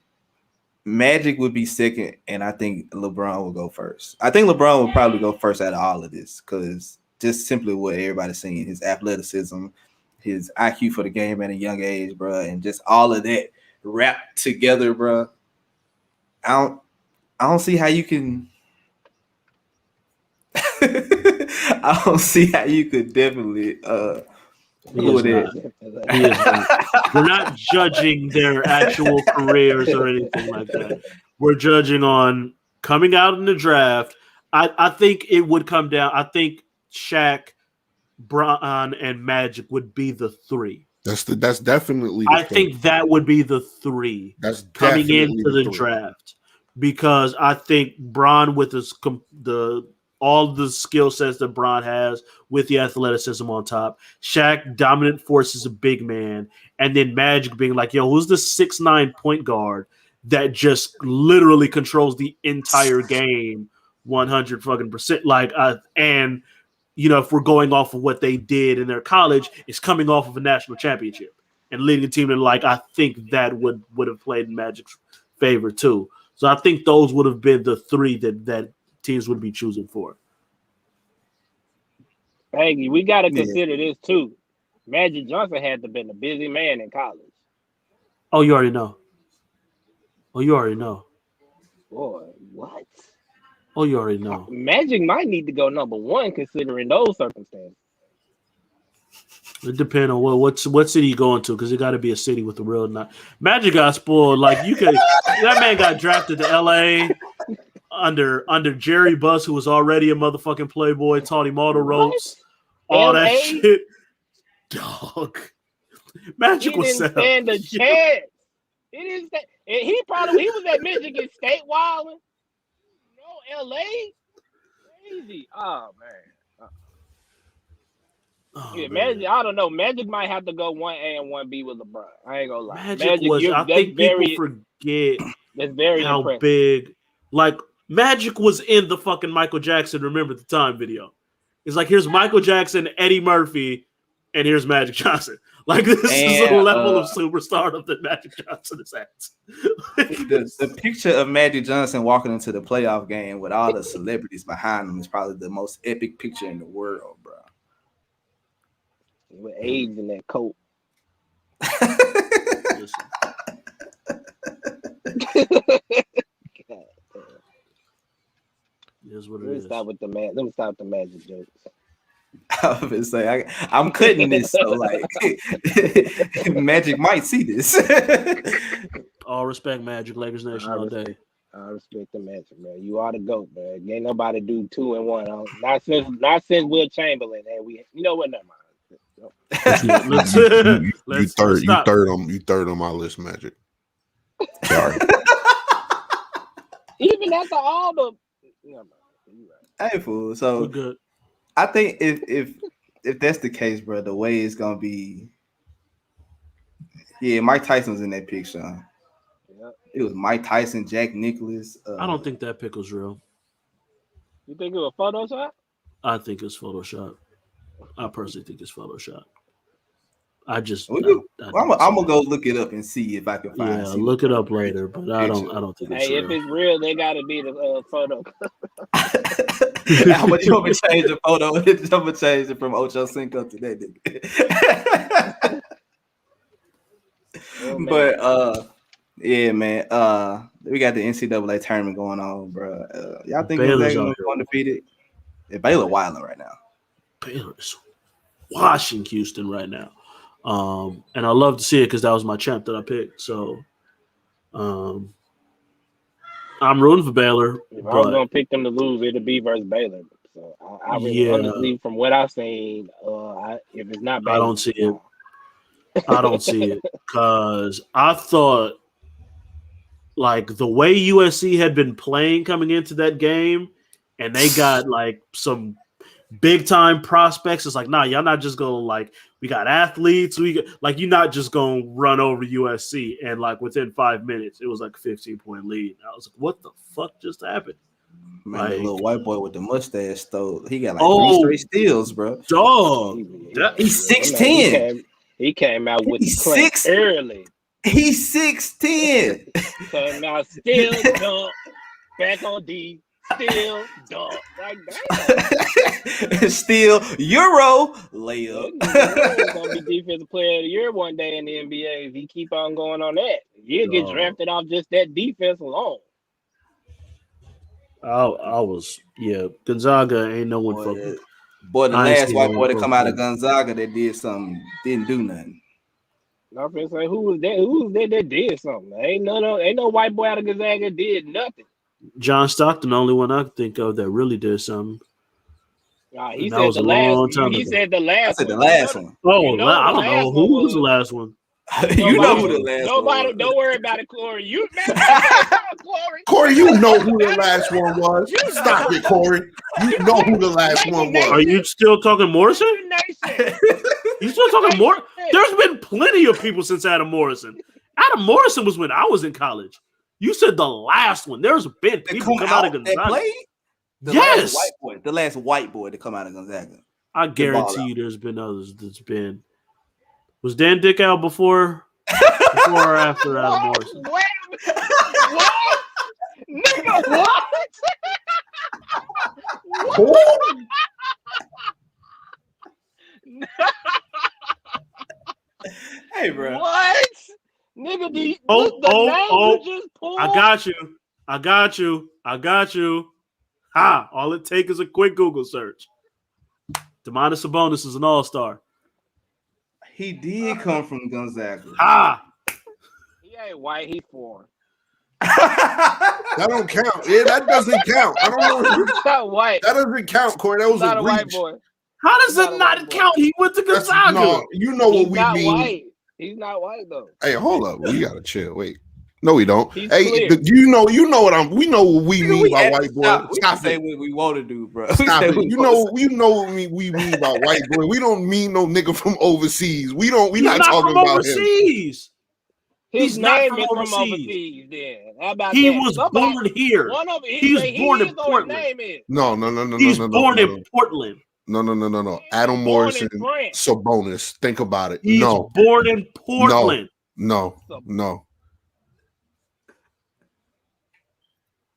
Magic would be second, and I think LeBron will go first. I think LeBron will probably go first out of all of this because just simply what everybody's seeing, his athleticism, his IQ for the game at a young age, bro, and just all of that wrapped together, bro. I don't see how you can. I don't see how you could definitely do it. We're not judging their actual careers or anything like that. We're judging on coming out in the draft. I think it would come down. I think Shaq, Bron, and Magic would be the 3. That's definitely. I think that would be the 3. That's coming into the draft because I think Bron with all the skill sets that Bron has with the athleticism on top. Shaq, dominant force as a big man. And then Magic being like, yo, who's the 6'9" point guard that just literally controls the entire game 100%? Like, and, you know, if we're going off of what they did in their college, it's coming off of a national championship and leading a team. And, like, I think that would have played in Magic's favor, too. So I think those would have been the 3 that teams would be choosing for. Hey, we got to consider this too. Magic Johnson had to been a busy man in college. Oh, you already know. Boy, what? Oh, you already know. Magic might need to go number 1 considering those circumstances. It depends on what city you going to, because it got to be a city with a real night. Magic got spoiled. Like that man got drafted to LA under Jerry Buss, who was already a motherfucking playboy, taught him all the ropes, all that shit. Dog, Magic was set up. Stand a chance. It is that he was at Michigan State wilding. No, LA, crazy. Oh man. Oh, Magic, I don't know. Magic might have to go 1A and 1B with LeBron. I ain't gonna lie. Magic was. I think people forget how impressive. big. Like Magic was in the fucking Michael Jackson "Remember the Time" video. It's like here's Michael Jackson, Eddie Murphy, and here's Magic Johnson. Like this is a level of superstardom that Magic Johnson is at. the picture of Magic Johnson walking into the playoff game with all the celebrities behind him is probably the most epic picture in the world, bro. With AIDS in that coat. Is what it Let me is. stop with the Magic jokes. I was gonna say I'm cutting this, so like Magic might see this. All respect, Magic, Lakers Nation all day. I respect the Magic, man. You are the GOAT, man. Ain't nobody do 2 and 1. Not since Will Chamberlain. And you know what? Never mind. You third on my list, Magic. Sorry. Even after all the. Hey, fool. We're So good. I think if that's the case, bro, the way it's gonna be. Yeah, Mike Tyson's in that picture. Yeah. It was Mike Tyson, Jack Nicklaus. I don't think that pick was real. You think it was Photoshop? I think it's Photoshop. I personally think it's Photoshop. I just. I'm gonna go look it up and see if I can find. Yeah, look it up later, but I don't think it's Hey, real. if it's real, they gotta be the photo. How much you want me to change the photo? I'm gonna change it from Ocho Cinco to that nigga. Oh, But yeah, man. We got the NCAA tournament going on, bro. Y'all think Baylor's Gonzaga out here. undefeated? Yeah, Baylor wilding right now. Baylor's washing Houston right now. And I love to see it because that was my champ that I picked. So I'm rooting for Baylor. If I was gonna pick them to lose, it'd be versus Baylor. So I really honestly, from what I've seen, if it's not Baylor, I don't see it. I don't see it because I thought like the way USC had been playing coming into that game, and they got like some big time prospects. It's like, nah, y'all not just gonna like we got athletes. You're not just gonna run over USC and like within 5 minutes it was like a 15-point lead. I was like, what the fuck just happened? Man, the Like, little white boy with the mustache stole. He got like 3 straight steals, bro. Dog, He's 6'10". He came out with He's the clamp early. He's 6'10". Came out still dunk, back on D, still dunk. Like that. Still Euro layup. He's gonna be defensive player of the year one day in the NBA if he keep on going on that. He'll get drafted off just that defense alone. Gonzaga ain't no one fucking. Boy, the last white boy to come out of Gonzaga that did something, didn't do nothing. I'm gonna say who was that that did something? Ain't no white boy out of Gonzaga did nothing. John Stockton, the only one I can think of that really did something. He said the last one. He said the last one. The last one. Oh, I don't know who was the last one. You know who the last nobody, one was. Don't worry about it, Corey. You Corey, you know who the last one was. Stop it, Corey. You know who the last one was. Are you still talking Morrison? You still talking Morrison? There's been plenty of people since Adam Morrison. Adam Morrison was when I was in college. You said the last one. There's been people come out of Gonzaga. Yes. The last white boy to come out of Gonzaga. I guarantee you there's been others that's been. Was Dan Dick out before or after Adam Morrison? Wait a minute. What? Nigga, what? Hey, bro. What? Nigga, the name you just pulled? I got you. Ha! All it takes is a quick Google search. Domantas Sabonis is an all-star. He did come from Gonzaga. He ain't white. He's foreign. That don't count. Yeah, that doesn't count. I don't know. He's not white. That doesn't count, Corey. That was not a white breach. boy. How does it not count? He went to Gonzaga. No, you know what we mean. White. He's not white though. Hey, hold up. We gotta chill. Wait. No, we don't. He's hey, clear. you know what we know what we mean by white boy. Stop say what we want to do, bro. Stop it. You know what we mean by white boy. We don't mean no nigga from overseas. We not talking about overseas. Him. He's not from overseas. Then how about he that? was born here. He was born in Portland. No. He's born in Portland. No. Adam Morrison, Sabonis. Think about it. He's born in Portland. No.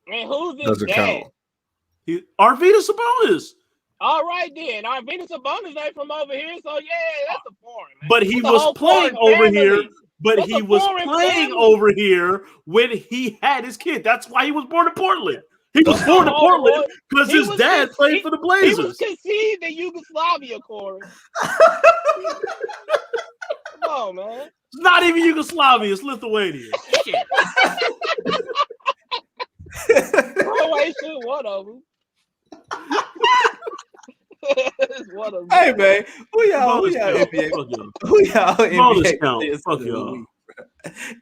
And who's this Doesn't dad? count. Arvydas Sabonis. All right then. Arvydas Sabonis ain't from over here, so yeah, that's a foreign. Man. But he was playing over here. But he was playing over here when he had his kid. That's why he was born in Portland. He was born in Portland because his dad played for the Blazers. He was conceived in Yugoslavia, Corey. Come on, man. It's not even Yugoslavia. It's Lithuania. Shit. Croatia, one of them. One of them. Hey man, who y'all NBA? Who y'all NBA? Fuck y'all.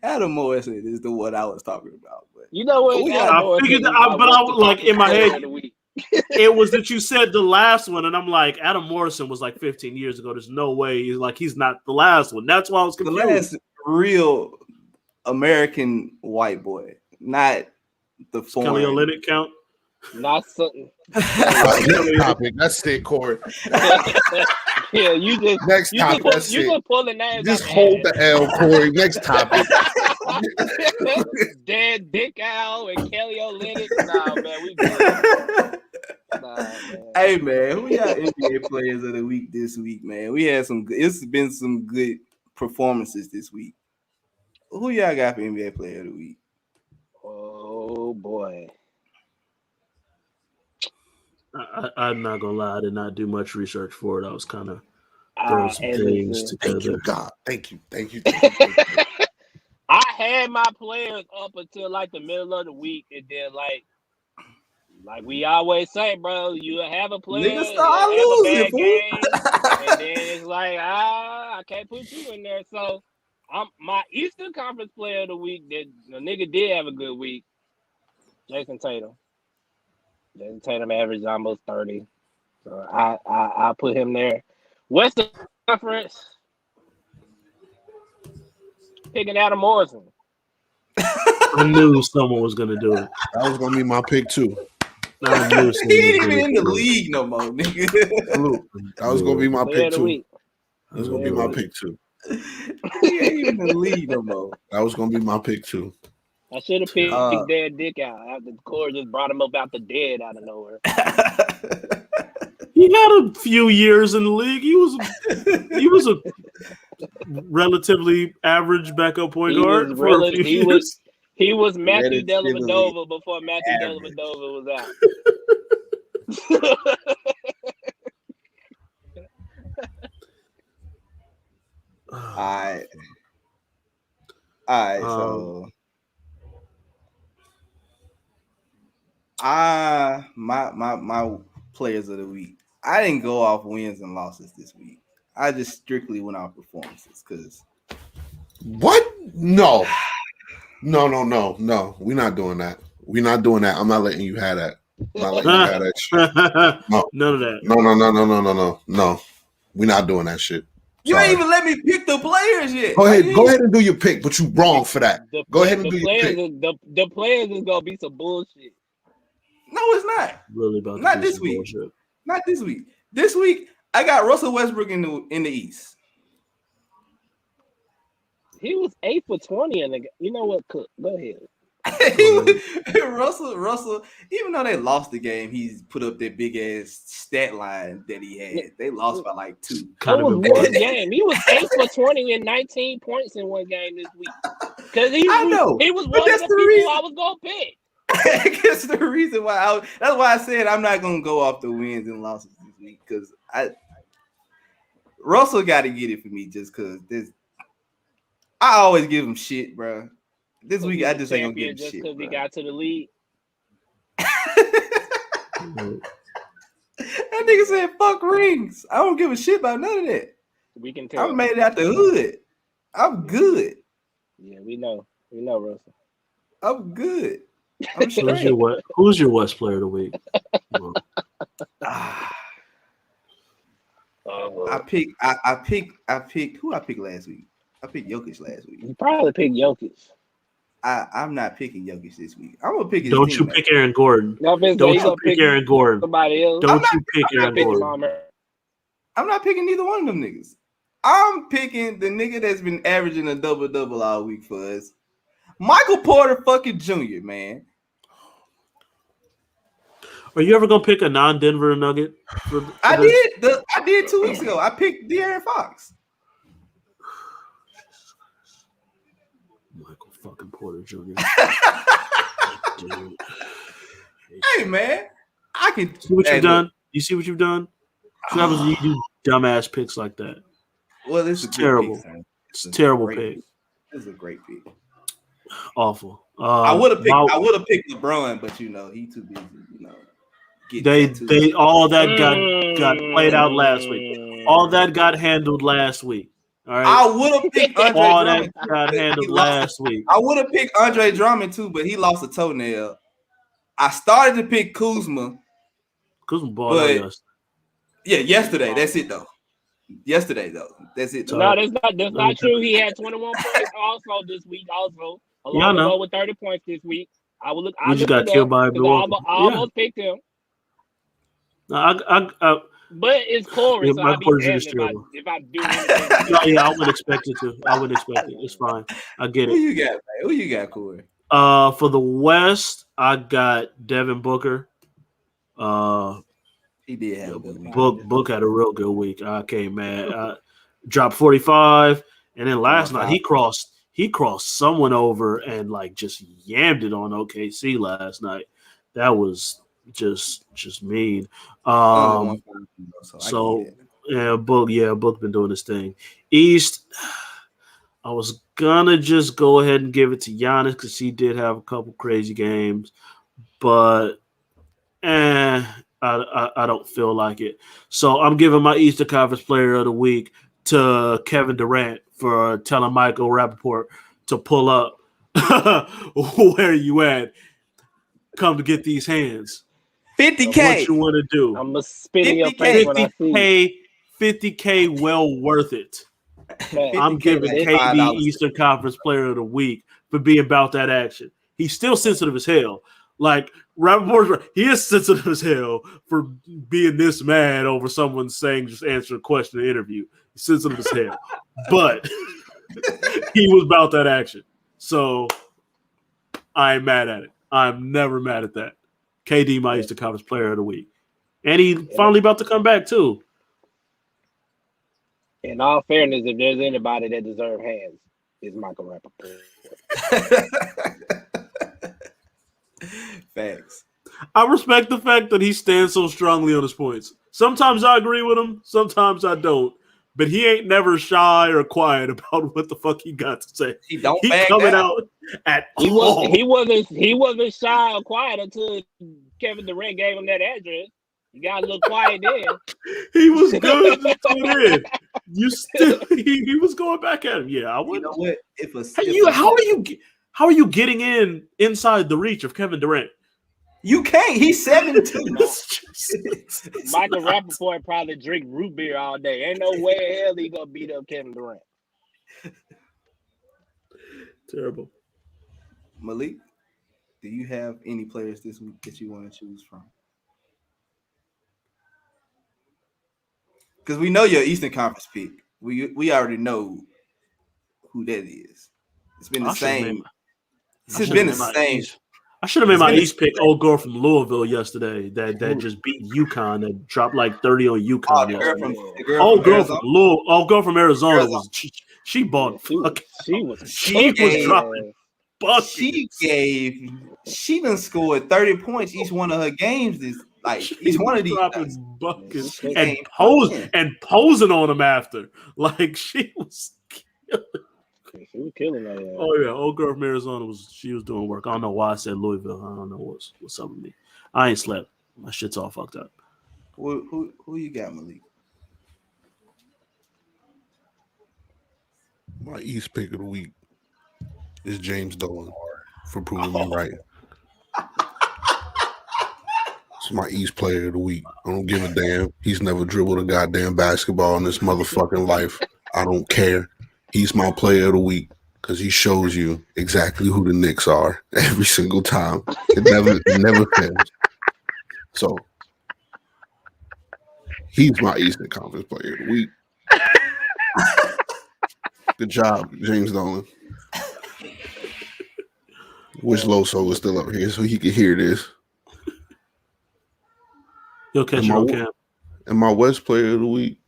Adam Morrison is the one I was talking about. But You know what? I figured that, but I was like in my head. It was that you said the last one, and I'm like, Adam Morrison was like 15 years ago. There's no way he's not the last one. That's why I was confused. The last real American white boy, not the foreign. Kelly Olynyk count? Not something. Next topic. That's it, Corey. Yeah, you just Next topic. That's you it. just pull the names. Just hold the L, Corey. Next topic. Dead Dick Al and Kelly Olynyk. Nah, man, we good. Nah, man. Hey man, who y'all NBA players of the week this week, man? We had some good, it's been some good performances this week. Who y'all got for NBA player of the week? Oh boy. I'm not gonna lie, I did not do much research for it. I was kind of throwing some things together. Thank you, God. Thank you. I had my players up until like the middle of the week, and then like we always say, bro, you have a player, Niggas you start have a losing, bad game, and then it's like I can't put you in there. So I'm my Eastern Conference player of the week. That the nigga did have a good week. Jason Tatum. Jason Tatum averaged almost 30. So I put him there. Western Conference. Picking Adam Morrison. I knew someone was gonna do it. That was gonna be my pick too. I knew He ain't even in the league no more, nigga. That was gonna be my Player pick of the too. week. That was gonna be my pick too. He ain't even in the league no more. That was gonna be my pick too. I should have picked Dead Dick out after Corey just brought him up out the dead out of nowhere. He had a few years in the league. He was a relatively average backup point guard for a few years. He was Matthew Relatively Dellavedova before Matthew average. Dellavedova was out. All right. So, my players of the week. I didn't go off wins and losses this week. I just strictly went off performances because. What? No. We're not doing that. We're not doing that. I'm not letting you have that. I'm not letting you have that shit. No. None of that. No. We're not doing that shit. You ain't even let me pick the players yet. Go ahead and do your pick, but you wrong for that. Go ahead and do your pick. The players is gonna be some bullshit. No, it's not. Really about not this week. Bullshit. Not this week. This week I got Russell Westbrook in the East. He was 8 for 20 in the game. You know what? Cook, go ahead. Russell, even though they lost the game, he's put up that big ass stat line that he had. They lost by like 2. It was one game. He was 8 for 20 and 19 points in one game this week. Because he was one of the people I was gonna pick. That's the reason why that's why I said I'm not gonna go off the wins and losses this week because Russell got to get it for me just because this. I always give him shit, bro. This week I just ain't gonna give him shit. Just because he got to the league. That nigga said fuck rings. I don't give a shit about none of that. We can tell. I made it out the hood. I'm good. Yeah, we know, Russell. I'm good. I'm straight. Who's your West player of the week? I picked who I picked last week. I picked Jokic last week. You probably picked Jokic. I'm not picking Jokic this week. I'm gonna pick his Don't you pick Aaron Gordon. Don't you pick Aaron Gordon. Somebody else. Don't you pick Aaron Gordon. I'm not picking neither one of them niggas. I'm picking the nigga that's been averaging a double-double all week for us. Michael Porter fucking Jr., man. Are you ever gonna pick a non-Denver Nugget? I did 2 weeks ago. I picked De'Aaron Fox. Michael fucking Porter Jr. Hey man, I can see what you've done. You see what you've done? So that was you do dumbass picks like that. Well, this is terrible. It's a terrible pick. This is a great pick. Awful. I would have picked LeBron, but he too busy. They all that got played out last week. All that got handled last week. All right. I would have picked Andre All Drummond. that got But handled he lost last week. I would have picked Andre Drummond too, but he lost a toenail. I started to pick Kuzma. Kuzma balled out yesterday. Yeah, yesterday. That's it though. Yesterday though. That's it. Though. No, that's not true. He had 21 points also this week. Also, along with over 30 points this week. We just got killed by Milwaukee. I almost picked him. But it's Corey, so I'll be damned if I do anything. Yeah, I wouldn't expect it to. I wouldn't expect it. It's fine. I get it. Who you got, man? Who you got, Corey? For the West, I got Devin Booker. He did have a good week. Book had a real good week. I came mad. Dropped 45, and then last night he crossed someone over and like just yammed it on OKC last night. That was just mean. So Book been doing his thing. East, I was gonna just go ahead and give it to Giannis because he did have a couple crazy games, but I don't feel like it. So I'm giving my Eastern Conference Player of the Week to Kevin Durant for telling Michael Rappaport to pull up. Where you at? Come to get these hands. 50K. What you want to do? I'm gonna spit in your face when I see 50K, well worth it. I'm giving KD Eastern Conference Player of the Week for being about that action. He's still sensitive as hell. Like Rappaport, he is sensitive as hell for being this mad over someone saying just answer a question in an interview. He's sensitive as hell, but he was about that action. So I ain't mad at it. I'm never mad at that. KD, my Eastern Conference Player of the Week, and he finally about to come back too. In all fairness, if there's anybody that deserves hands, it's Michael Rappaport. Facts. I respect the fact that he stands so strongly on his points. Sometimes I agree with him, sometimes I don't. But he ain't never shy or quiet about what the fuck he got to say. He don't he back coming down. out at He all. wasn't shy or quiet until Kevin Durant gave him that address. You got a little quiet then. He was good until then. You still he was going back at him. Yeah, I would. You know what? How are you getting inside the reach of Kevin Durant? You can't. He's 7'2". Michael Rappaport probably drink root beer all day. Ain't no way in hell he gonna beat up Kevin Durant. Terrible. Malik, do you have any players this week that you want to choose from? Because we know your Eastern Conference pick. We already know who that is. It's been the same. It's been the same. I should have made my East pick old girl from Louisville yesterday that just beat UConn, that dropped like 30 on UConn yesterday. Old girl from Arizona was she bought she was dropping buckets. She done scored 30 points each one of her games. Each one of these dropping buckets and posing on them after. Like she was killing. She was killing that. Yeah. Oh yeah, old girl from Arizona was doing work. I don't know why I said Louisville. I don't know what's up with me. I ain't slept. My shit's all fucked up. Who you got, Malik? My East pick of the week is James Dolan for proving me right. It's my East player of the week. I don't give a damn. He's never dribbled a goddamn basketball in his motherfucking life. I don't care. He's my player of the week because he shows you exactly who the Knicks are every single time. It never fails. So he's my Eastern Conference player of the week. Good job, James Dolan. Wish Loso was still up here so he could hear this. He'll catch you on camp. And my West player of the week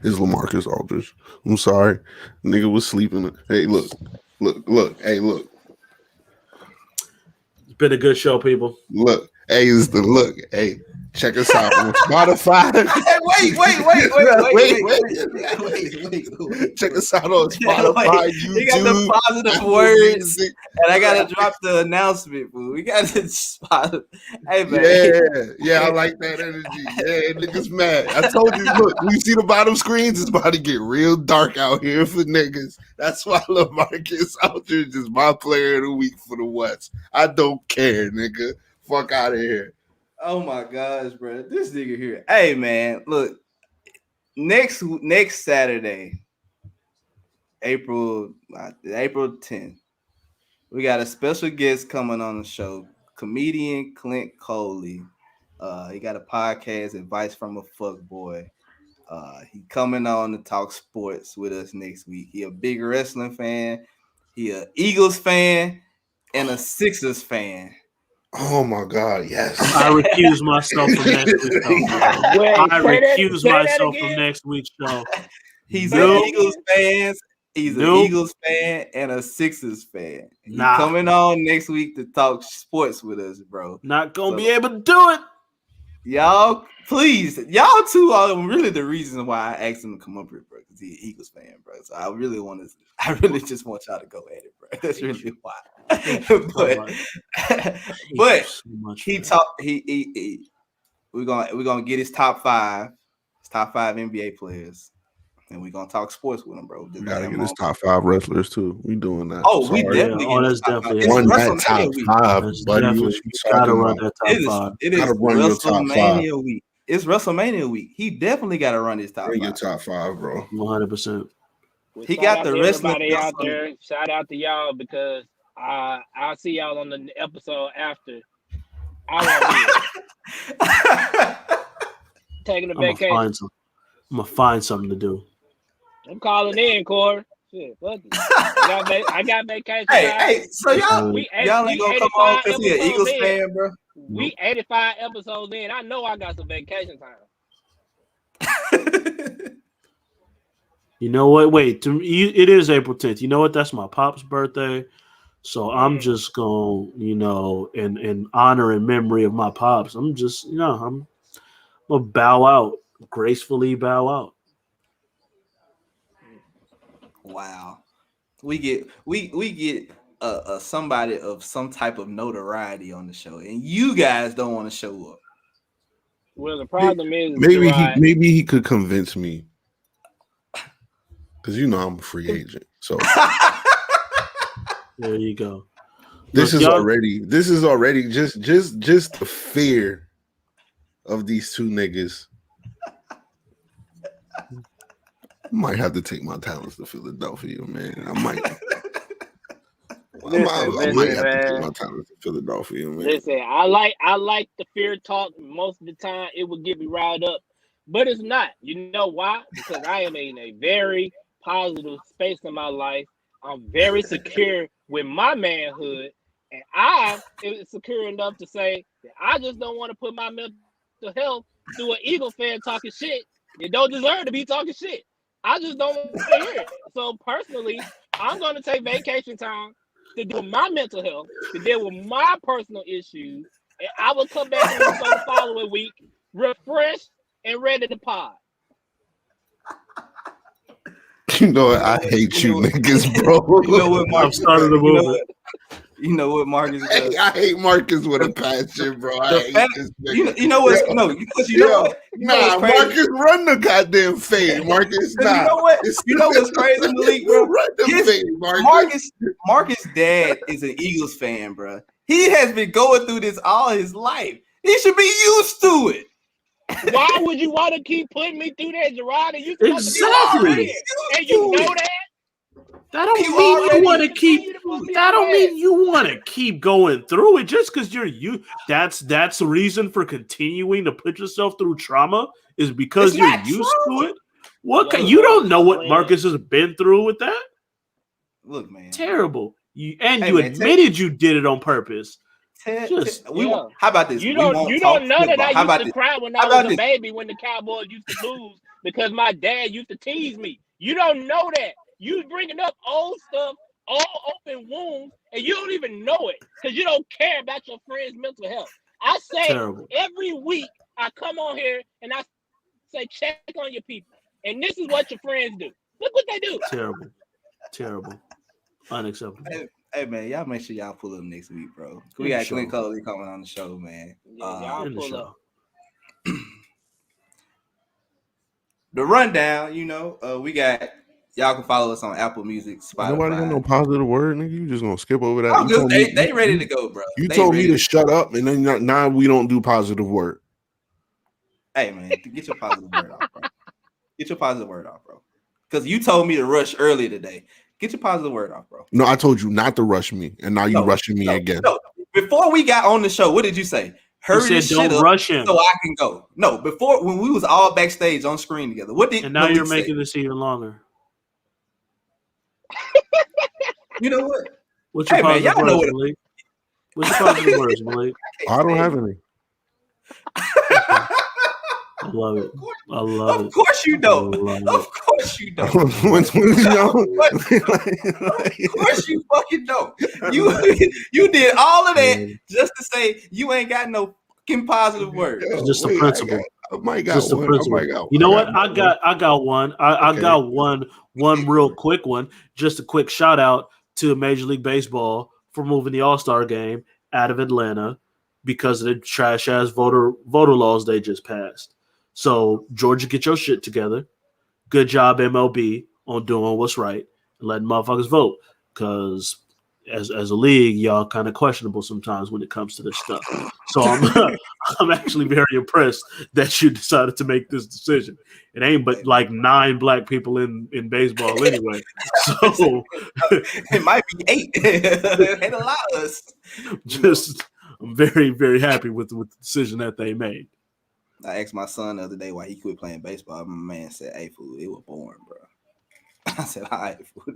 is LaMarcus Aldridge. I'm sorry. Nigga was sleeping. Hey, look. Hey, look. It's been a good show, people. Look. Hey, it's the look. Hey, Check us out on Spotify. Wait. Check us out on Spotify, YouTube. We got the positive words, and I gotta drop the announcement, fool. We got to spot. Hey man, Yeah, I like that energy. Yeah, niggas mad. I told you, look, when you see the bottom screens, it's about to get real dark out here for niggas. That's why LaMarcus Aldridge is my player of the week for the West. I don't care, nigga. Fuck out of here. Oh my gosh, bro. This nigga here. Hey man, look. Next Saturday, April 10th, we got a special guest coming on the show, comedian Clint Coley. He got a podcast, Advice from a Fuckboy. He coming on to talk sports with us next week. He a big wrestling fan. He a Eagles fan and a Sixers fan. Oh my God, yes. I recuse myself from next week's show. I recuse myself from next week's show. He's an Eagles fan. He's an Eagles fan and a Sixers fan. He's coming on next week to talk sports with us, bro. Not gonna be able to do it. Y'all, please. Y'all two are really the reason why I asked him to come up here, bro. Because he's an Eagles fan, bro. So I really just want y'all to go at it, bro. That's really why. but we're gonna get his top five NBA players, and we're gonna talk sports with him, bro. We gotta get his top 5 wrestlers too. We doing that. Oh, we definitely run that top 5, buddy. You gotta run that top 5. It is WrestleMania week. It's WrestleMania week. He definitely got to run his top 5. Your top 5, bro. 100%. He got the wrestling out there. Shout out to y'all because I'll see y'all on the episode after. I won't be taking a vacation. I'm gonna find something to do. I'm calling in, Corey. Shit, fuck it. I got vacation. Hey, so y'all ain't gonna come on because he an Eagles fan, bro. We 85 episodes in. I know I got some vacation time. You know what? Wait, it is April 10th. You know what? That's my pop's birthday. So I'm just going, in honor and memory of my pops, I'm just, I'm gonna bow out, gracefully bow out. Wow, we get somebody of some type of notoriety on the show, and you guys don't want to show up. Well, the problem is maybe he could convince me, because I'm a free agent. So there you go. This is already just the fear of these two niggas. I might have to take my talents to Philadelphia, man. I might have to take my talents to Philadelphia, man. Listen, I like the fear talk. Most of the time, it would get me riled up, but it's not. You know why? Because I am in a very positive space in my life. I'm very secure with my manhood, and I am secure enough to say that I just don't want to put my mental health through an Eagle fan talking shit. You don't deserve to be talking shit. I just don't want to hear it. So personally, I'm going to take vacation time to deal with my mental health, to deal with my personal issues, and I will come back on the following week, refreshed and ready to pod. You know what? I hate you niggas, bro. You know what, Mark? Started the movement. You know what Marcus does? I hate Marcus with a passion, bro. You know what's what? Nah, Marcus run the goddamn fade, Marcus. Nah. You know what's crazy, Malik, bro? Run the fade, Marcus. Marcus' dad is an Eagles fan, bro. He has been going through this all his life. He should be used to it. Why would you want to keep putting me through that, Gerard? Exactly. And you know that? That don't mean you want to keep. That don't mean you want to keep going through it just because you're you. That's the reason for continuing to put yourself through trauma is because you're used to it. You don't know what Marcus has been through with that. Look, man, terrible. You admitted you did it on purpose. How about this? You don't know that I used to cry when I was a baby when the Cowboys used to lose because my dad used to tease me. You don't know that. You bringing up old stuff, all open wounds, and you don't even know it because you don't care about your friend's mental health. I say every week I I come on here and I say check on your people, and this is what your friends do. Look what they do. Terrible, unacceptable. Hey man, y'all make sure y'all pull up next week, bro. We got Clint Coley coming on the show, man. Yeah, y'all pull up. The rundown, we got y'all can follow us on Apple Music, Spotify. Nobody got no positive word, nigga. You just gonna skip over that? I'm just, they ready to go, bro. You told me to shut up, and then now we don't do positive word. Hey man, get your positive word off, bro. Get your positive word off, bro. Because you told me to rush early today. Get your positive word off, bro. No, I told you not to rush me, and now you're rushing me again. No, before we got on the show, what did you say? Hurry this shit up rush him so I can go. No, before when we was all backstage on screen together. What did? And now you're making this even longer. You know what? What's your positive words, Malik? What's your positive words, Malik? I don't have any. I love it. I love it. Of course you don't. Of course you don't. Of course you fucking don't. You did all of that just to say you ain't got no fucking positive words. Just the principle. Just the principle. You know what? I got one. I got one real quick one. Just a quick shout out to Major League Baseball for moving the All-Star game out of Atlanta because of the trash ass voter laws they just passed. So, Georgia, get your shit together. Good job, MLB, on doing what's right and letting motherfuckers vote. Because as a league, y'all kind of questionable sometimes when it comes to this stuff. So I'm actually very impressed that you decided to make this decision. It ain't but like 9 black people in baseball anyway. So it might be 8. It ain't a lot of us. I'm very, very happy with the decision that they made. I asked my son the other day why he quit playing baseball. My man said, "Hey, fool, it was boring, bro." I said, "All right, fool,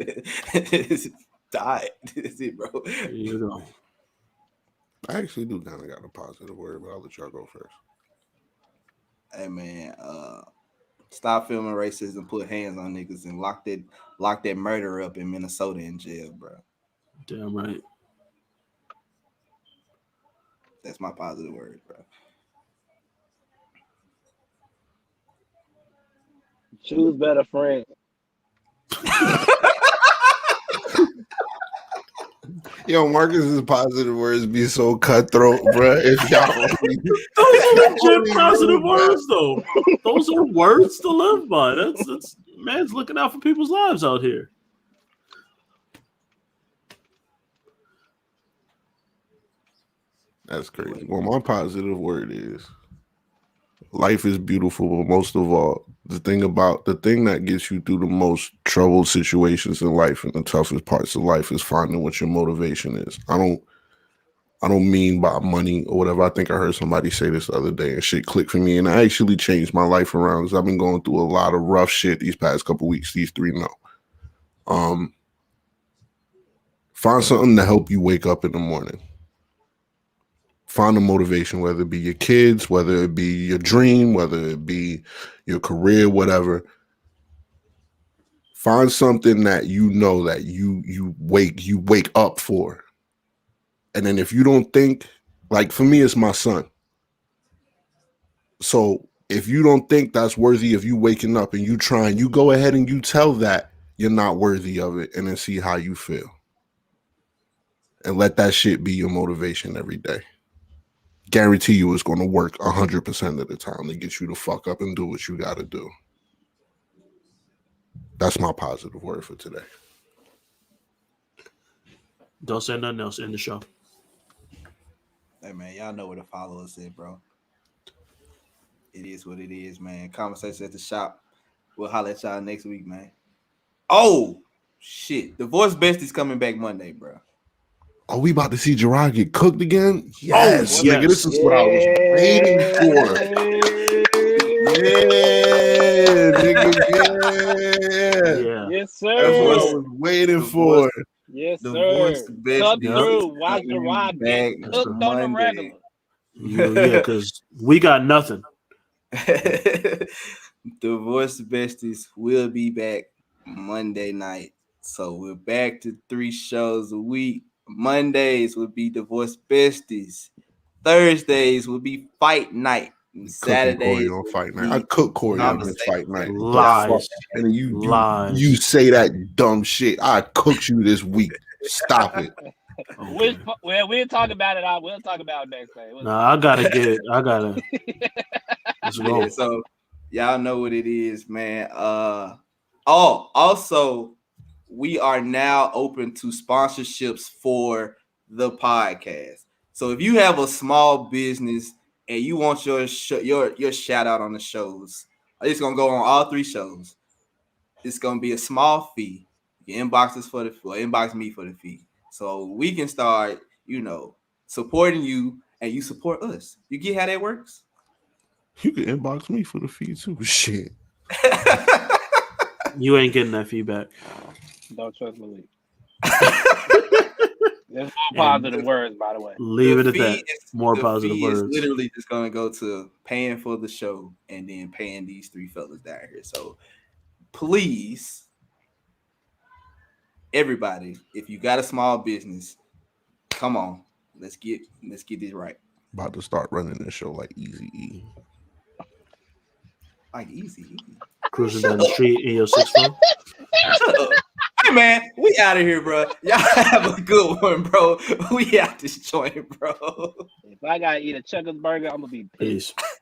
died. That's it, bro." You know, I actually do kind of got a positive word, but I'll let y'all go first. Hey, man, stop filming racism, put hands on niggas, and lock that murderer up in Minnesota in jail, bro. Damn right. That's my positive word, bro. Choose better friends. Yo, Marcus's positive words be so cutthroat, bro. If y'all those are legit positive words, though. Those are words to live by. That's man's looking out for people's lives out here. That's crazy. Well, my positive word is life is beautiful, but most of all, the thing that gets you through the most troubled situations in life and the toughest parts of life is finding what your motivation is. I don't mean by money or whatever. I think I heard somebody say this the other day and shit clicked for me, and I actually changed my life around because I've been going through a lot of rough shit these past couple weeks. These 3 know. Find something to help you wake up in the morning. Find a motivation, whether it be your kids, whether it be your dream, whether it be your career, whatever. Find something that you know that you wake up for. And then if you don't think, like for me, it's my son. So if you don't think that's worthy of you waking up and you trying, you go ahead and you tell that you're not worthy of it and then see how you feel. And let that shit be your motivation every day. Guarantee you it's going to work 100% of the time to get you to fuck up and do what you got to do. That's my positive word for today. Don't say nothing else in the show. Hey, man, y'all know where to follow us at, bro. It is what it is, man. Conversation at the shop. We'll holler at y'all next week, man. Oh, shit. Divorce Bestie's coming back Monday, bro. Are we about to see Gerard get cooked again? Yes, yes. Nigga, this is what I was waiting for. Yeah. Yes, sir. That's what I was waiting for. Yes, sir. Cut through. Watch Gerard get cooked on the regular. Yeah, because we got nothing. Divorce Besties will be back Monday night. So we're back to 3 shows a week. Mondays will be Divorce Besties. Thursdays will be Fight Night. Cooking Corey Saturdays on fight night. I cook Corey on his fight night. Lies. And then Lies. you say that dumb shit. I cooked you this week. Stop it. Okay. We'll talk about it. We'll talk about it next time. Nah, I gotta. Let's go. Yeah, so y'all know what it is, man. Also, we are now open to sponsorships for the podcast. So if you have a small business and you want your shout out on the shows, it's gonna go on all 3 shows. It's gonna be a small fee. You can inbox us inbox me for the fee, so we can start, supporting you and you support us. You get how that works? You can inbox me for the fee too. Shit. You ain't getting that feedback. Don't trust Malik. There's more positive words, by the way. Leave it at that. More positive words. It's literally just gonna go to paying for the show and then paying these 3 fellas down here. So please, everybody, if you got a small business, come on, let's get this right. About to start running this show like Easy E. Like Easy. Cruising down the street in your 6'4". Hey man, we out of here, bro. Y'all have a good one, bro. We out this joint, bro. If I gotta eat a Chuckers burger, I'm gonna be pissed. Peace.